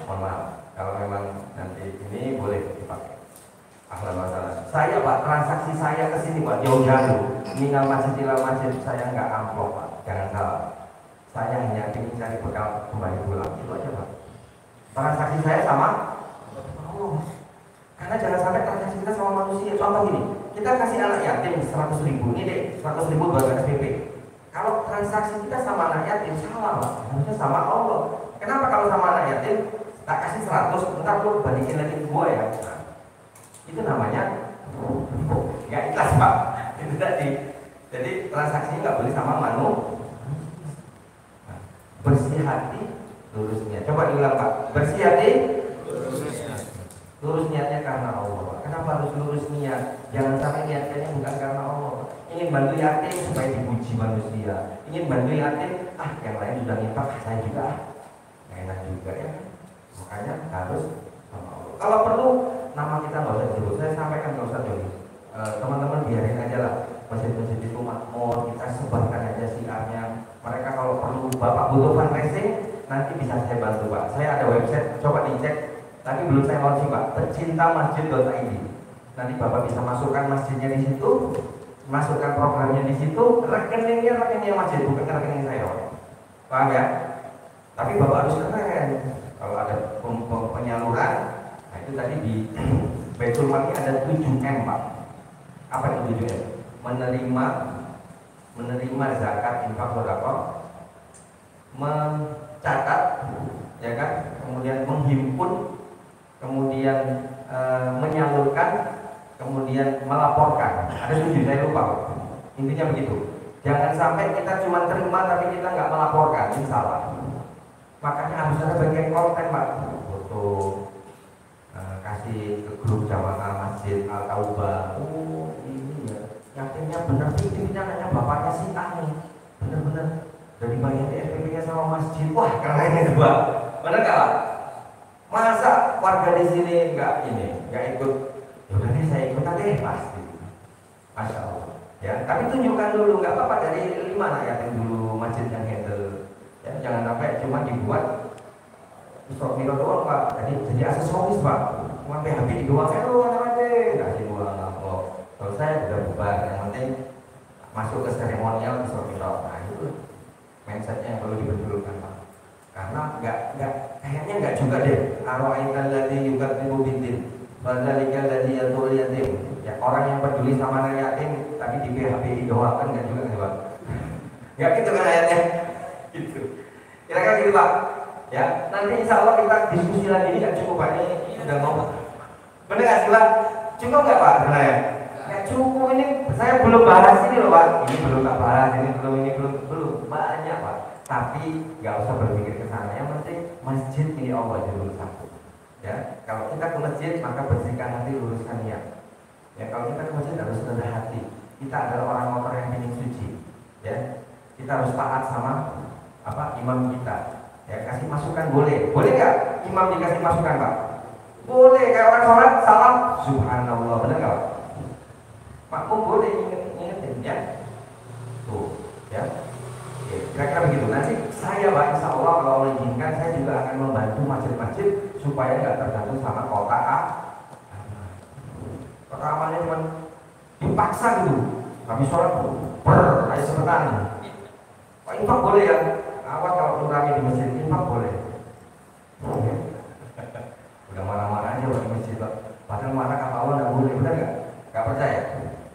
maaf. Kalau memang nanti ini boleh dipakai. Ahlan wa sahlan. Saya Pak, transaksi saya ke sini Pak jauh-jauh. Minal masjid ila masjid, saya nggak amplop Pak, jangan salah. Saya hanya ingin cari bekal kembali pulang, itu aja Pak. Transaksi saya sama Allah. Karena jangan sampai transaksi kita sama manusia. Contoh gini, kita kasih anak yatim 100.000, ini deh 100.000 buat SPP. Kalau transaksi kita sama anak yatim salah Pak, harusnya sama Allah. Kenapa kalau sama anak yatim tak kasih 100, ntar lu balikin lagi gua ya? Nah, itu namanya nggak ikhlas Pak. Itu tadi. Jadi transaksinya nggak boleh sama manusia. Nah, bersih hati, lurus niat. Coba diulang Pak. Bersih hati, lurus niatnya karena Allah. Kenapa harus lurus niat? Jangan sampai niatnya bukan karena Allah. Ingin bantu yatim supaya dipuji manusia. Ingin bantu yatim, yang lain sudah infak, saya juga enak juga ya. Makanya harus sama Allah. Kalau perlu nama kita nggak usah disebut. Saya sampaikan nggak usah tulis. Teman-teman biarin aja lah. Masjid-masjid itu makmur, kita sebarkan aja siarnya. Mereka kalau perlu Bapak butuh fundraising, nanti bisa saya bantu Pak. Saya ada website, coba dicek. Tapi belum saya launching Pak. Pecintamasjid.id. Nanti Bapak bisa masukkan masjidnya di situ, masukkan programnya di situ, rekeningnya masjid, bukan rekening saya Pak. Paham ya? Tapi Bapak harus keren. Kalau ada penyaluran, nah itu tadi di Baitul Mal ada 7M Pak. Apa itu 7M? Menerima zakat, infak, sedekah, mencatat, ya kan, kemudian menghimpun, kemudian menyalurkan, kemudian melaporkan. Ada 7, saya lupa. Intinya begitu. Jangan sampai kita cuma terima tapi kita nggak melaporkan, ini salah. Makanya harus ada bagian konten Pak, foto, kasih ke grup jamaah masjid Al-Taubah. Oh ini ya, yakinnya benar, ini anaknya bapaknya si A nih, bener-bener dari bagian SPP-nya sama masjid. Wah keren itu Pak, bener nggak Pak? Masa warga di sini nggak ikut? Yaudah nih saya ikutan deh pasti, masya Allah. Ya, tapi tunjukkan dulu, nggak apa-apa dari 5 anak yatim dulu masjid yang handle. Ya, jangan sampai cuma dibuat Miro doang Pak, jadi aksesoris Pak, cuma PHB doang, aja, kasih uang amplop. Selesai udah bubar, yang penting masuk ke seremonial Miro. Nah itu mindsetnya yang perlu dibetulkan Pak. Karena kayaknya nggak juga deh. Aro'aital ladzi yukadzibu biddin, fadzalikal ladzi yatul yatim. Ya orang yang peduli sama anak yatim tapi di PHB doang kan nggak juga kan Pak? Nggak gitu kan ayatnya? Gitu. Kira-kira gitu Pak. Ya, nanti insya Allah kita diskusi lagi, ini nggak cukup Pak, ini udah ngomong. Bener nggak sih Pak? Cukup nggak Pak? Bener ya? Nggak cukup, ini saya belum bahas ini loh Pak. Ini belum tak bahas, ini belum banyak Pak. Tapi nggak usah berpikir ke sana. Yang penting masjid ini Allah dulu satu. Ya, kalau kita ke masjid maka bersihkan hati, luruskan niat. Ya, kalau kita ke masjid harus rendah hati. Kita adalah orang motor yang ingin suci. Ya, kita harus taat sama imam kita. Ya, kasih masukan boleh. Boleh nggak imam dikasih masukan, Pak? Boleh. Kayak orang sholat salam, subhanallah, benar nggak, Pak? Makmum boleh ingetin ya. Tuh, ya. Oke, kira-kira begitu. Nanti saya, Pak, insya Allah kalau Allah izinkan, saya juga akan membantu masjid-masjid supaya nggak tergantung sama kota kota amalnya cuma dipaksa gitu. Kami sholat kayak sebentar. Pak, infak boleh ya? Awas kalau rame di masjid, infak boleh. Udah marah-marah aja di masjid, Pak. Padahal marah kata Allah nggak boleh, benar nggak? Nggak percaya?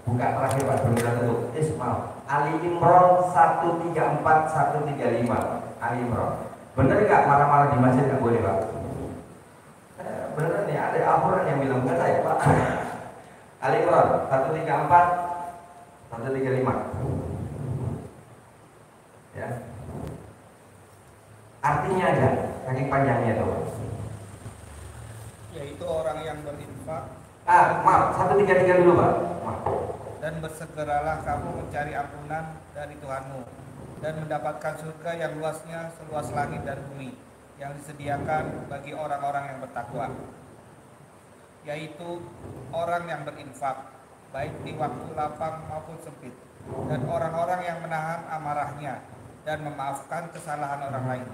Buka terakhir, Pak, benar tutup. Maaf. Ali Imran 134 135. Ali Imran. Benar nggak marah-marah di masjid nggak boleh, Pak? Benar nih, ada Al-Quran yang bilang, bukan saya, Pak. Ali Imran 134 135. Ya. Artinya ada, saking panjangnya itu.
Yaitu orang yang berinfak.
Maaf, 133 dulu, Pak. Maaf.
Dan bersegeralah kamu mencari ampunan dari Tuhanmu dan mendapatkan surga yang luasnya seluas langit dan bumi, yang disediakan bagi orang-orang yang bertakwa, yaitu orang yang berinfak baik di waktu lapang maupun sempit, dan orang-orang yang menahan amarahnya dan memaafkan kesalahan orang lain,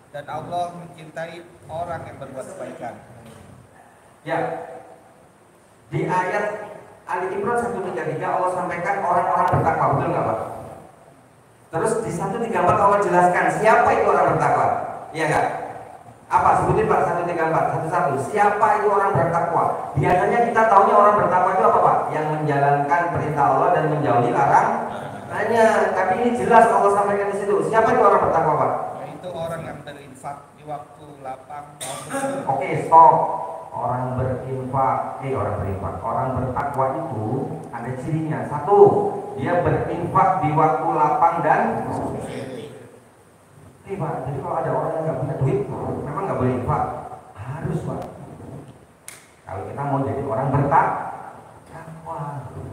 dan Allah mencintai orang yang berbuat kebaikan.
Ya, di ayat Ali Imran 133 Allah sampaikan orang-orang bertakwa, betul nggak, Pak? Terus di 134 Allah jelaskan siapa itu orang bertakwa, iya nggak? Apa sebutin, Pak? 134 satu-satu. Siapa itu orang bertakwa? Biasanya kita tahunya orang bertakwa itu apa, Pak? Yang menjalankan perintah Allah dan menjauhi larangannya. Tapi ini jelas Allah sampaikan di situ. Siapa itu orang bertakwa, Pak?
Yaitu orang yang berinfak di waktu lapang maupun
Oke, stop. Orang berinfak, orang bertakwa itu ada cirinya. Satu, dia berinfak di waktu lapang dan Pak. Jadi kalau ada orang yang nggak punya duit, memang nggak boleh infak. Harus, Pak. Kalau kita mau jadi orang bertakwa,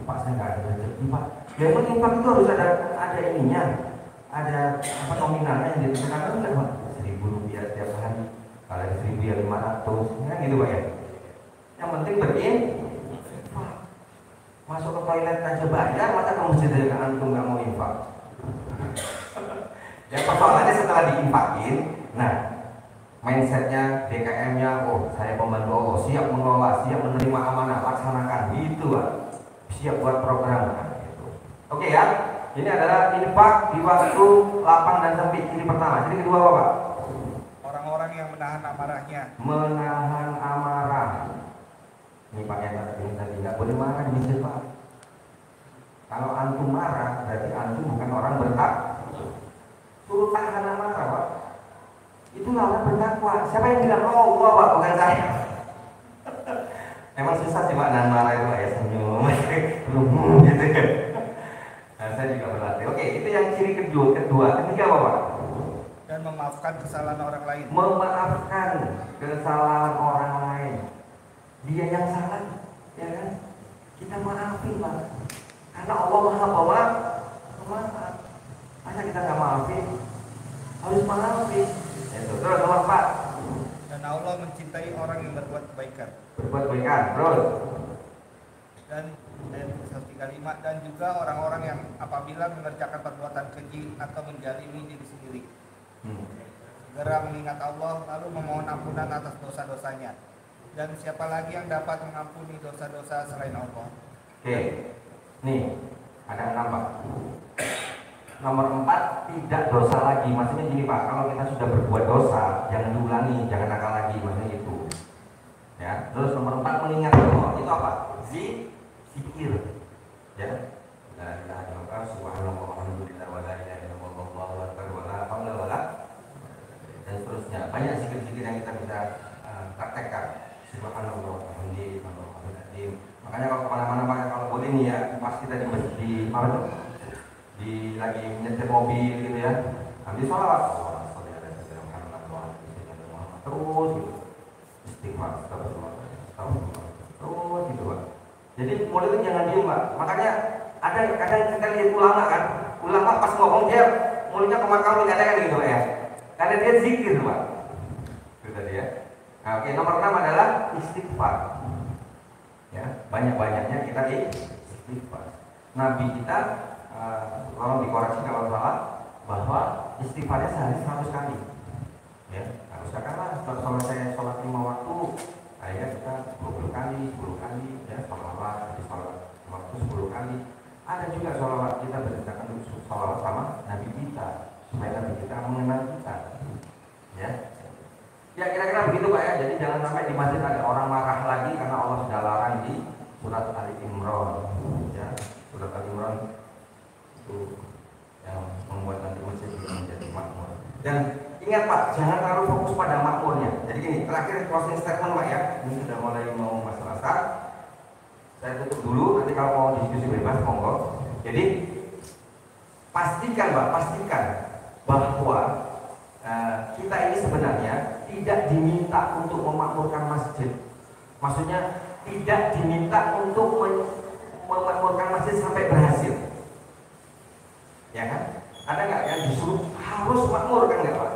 Pak, saya nggak ada rezeki, Pak. Memang infak itu harus ada ininya, ada nominalnya yang ditentukan, enggak, Pak? Rp1.000 setiap hari. Kalau Rp1.000 ya 500, ya gitu, Pak ya. Yang penting berinfak. Masuk ke toilet aja bayar, masa ke masjid aja antum nggak mau infak? Ya, persoalannya setelah diinfakin, nah mindsetnya, DKM-nya, oh saya pembantu Allah, siap mengelola, siap menerima amanah, laksanakan, gitu, Pak. Siap buat program, gitu. Oke ya, ini adalah infak di waktu lapang dan sempit. Ini pertama. Jadi kedua apa, Pak?
orang-orang yang menahan amarahnya.
Menahan amarah. Ini Pak yang tadi tidak boleh marah di masjid, Pak. Kalau antum marah, berarti antum bukan orang bertakwa. Suruh tahan amarah, Pak. Itulah orang bertakwa. Siapa yang bilang? Oh, Allah, Pak, bukan saya. Emang susah sih, Pak, nahan marah itu, Pak, ya, senyum gitu ya. Nah, saya juga berlatih. Oke, itu yang ciri kedua. Ketiga apa, Pak?
Dan memaafkan kesalahan orang lain.
Memaafkan kesalahan orang lain. Dia yang salah, ya kan? Kita maafin, Pak. Karena Allah Maha Pemaaf. Masa kita nggak maafin? Harus maafin. Itu terus nomor 4.
Dan Allah mencintai orang yang berbuat kebaikan.
Berbuat kebaikan, terus.
Dan 135, dan juga orang-orang yang apabila mengerjakan perbuatan keji atau menjalimi diri sendiri, segera mengingat Allah lalu memohon ampunan atas dosa-dosanya. Dan siapa lagi yang dapat mengampuni dosa-dosa selain Allah?
Oke, nih ada 6, Pak. Nomor 4, tidak dosa lagi. Maksudnya gini, Pak, kalau kita sudah berbuat dosa, jangan diulangi, jangan nakal lagi, maksudnya itu. Ya, terus nomor 4, mengingat Allah. Itu apa? Zikir. Ya. La ilaha illallah, subhanallah, walhamdulillah, wa la ilaha illallah, wallahu akbar, wa la haula wa la, dan seterusnya. Banyak zikir-zikir yang kita bisa praktekkan. Subhanallah, walhamdulillah, wallahu akbar. Makanya kalau kemana-mana, Pak, kalau boleh nih ya, pas kita di lagi nyetir mobil gitu ya, ambil sholawat, terus gitu, istighfar, terus gitu, Pak. Jadi mulut itu jangan diem, Pak. Makanya ada kita lihat ulama kan, ulama pas ngomong dia mulutnya kemakam dikatakan gitu Pak ya. Karena dia zikir Pak. Itu tadi ya. Nah, oke, nomor 6 adalah istighfar. Ya, banyak-banyaknya kita istighfar. Nabi kita tolong dikoreksi kalau salah bahwa istighfarnya sehari 100 kali. Ya, harus katakanlah kalau saya sholat 5 waktu, saya kita 20 kali, 10 kali, ya, sholawat, jadi sholat waktu 10 kali. Ada juga sholawat kita berdasarkan sholawat sama Nabi kita, supaya Nabi kita mengenal kita. Ya, ya kira-kira begitu Pak ya. Jadi jangan sampai di masjid ada orang marah lagi karena Allah sudah larang di surat Ali Imran. Ya, surat Ali Imran itu yang membuat nanti masjid menjadi makmur. Dan ingat Pak, jangan terlalu fokus pada makmurnya. Jadi gini, terakhir closing statement Pak ya. Ini sudah mulai mau masyarakat. Saya tutup dulu, nanti kalau mau diskusi bebas monggo. Jadi pastikan Pak, pastikan bahwa kita ini sebenarnya tidak diminta untuk memakmurkan masjid. Maksudnya tidak diminta untuk memakmurkan masjid sampai berhasil. Ya kan? Ada nggak yang disuruh harus makmur kan nggak Pak?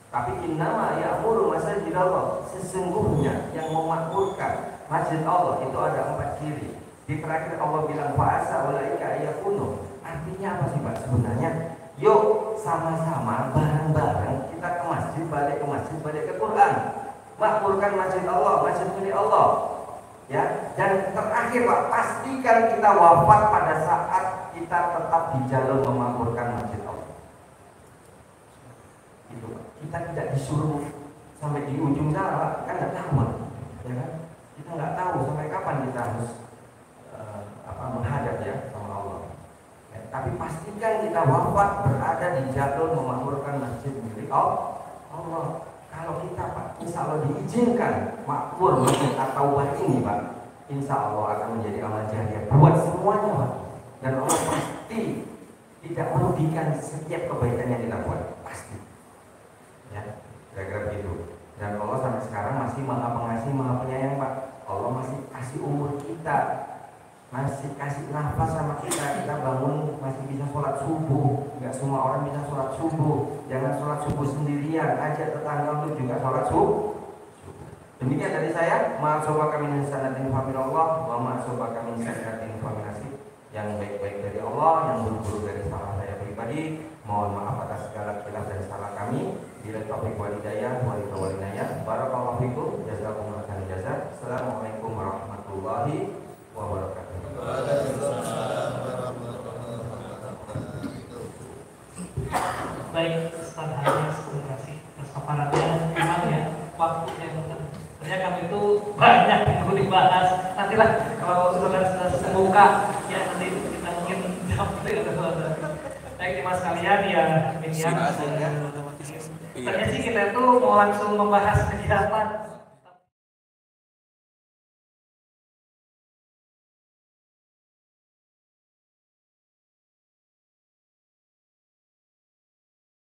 Tapi innama ya'muru masajid Allah. Sesungguhnya yang memakmurkan masjid Allah itu ada 4 ciri. Di terakhir Allah bilang fa'asa ulaika yakunu. Artinya apa sih Pak? Sebenarnya yuk sama-sama bareng-bareng kita ke masjid, balik ke Quran. Makmurkan masjid Allah, masjid milik Allah. Ya, dan terakhir Pak, pastikan kita wafat pada saat kita tetap di jalur memakmurkan masjid Allah. Itu Pak. Kita tidak disuruh sampai di ujung sana Pak, kan nggak tahu Pak. Ya kan? Kita nggak tahu sampai kapan kita harus menghadap ya sama Allah. Ya, tapi pastikan kita wafat berada di jalur memakmurkan masjid milik Allah. Kalau kita Pak, insya Allah diizinkan makmur masjid at-Taubah ini Pak, insya Allah akan menjadi amal jariah buat semuanya Pak. Dan Allah pasti tidak merugikan setiap kebaikan yang kita buat, pasti. Ya, kira-kira begitu. Dan Allah sampai sekarang masih Maha Pengasih, Maha Penyayang Pak. Allah masih kasih umur kita, masih kasih nafas sama kita bangun masih bisa sholat subuh. Nggak semua orang bisa sholat subuh. Jangan sholat subuh sendirian, ajak tetangga untuk juga sholat subuh. Demikian dari saya. Ma'asobaka min hasanatin fa min Allah wa ma'asobaka min sayyi'atin fa min nasib. Yang baik-baik dari Allah, yang buruk-buruk dari salah saya pribadi. Mohon maaf atas segala khilaf dan salah kami. Bila taufiq wal hidayah wa ridwanillah. Barakallahu fikum. Jazakumullahu khairan jazaa. Assalamualaikum warahmatullahi wabarakatuh.
Waalaikumsalam warahmatullahi wabarakatuh.
Baik, Ustaz Haris, terima kasih atas paparannya. Memang ya, waktu yang ternyata kami itu banyak yang perlu dibahas. Nantilah kalau saudara sudah terbuka, ya nanti kita mungkin jawab dengan saudara. Baik, teman sekalian ya, ini ya. Ternyata sih kita itu mau langsung membahas kegiatan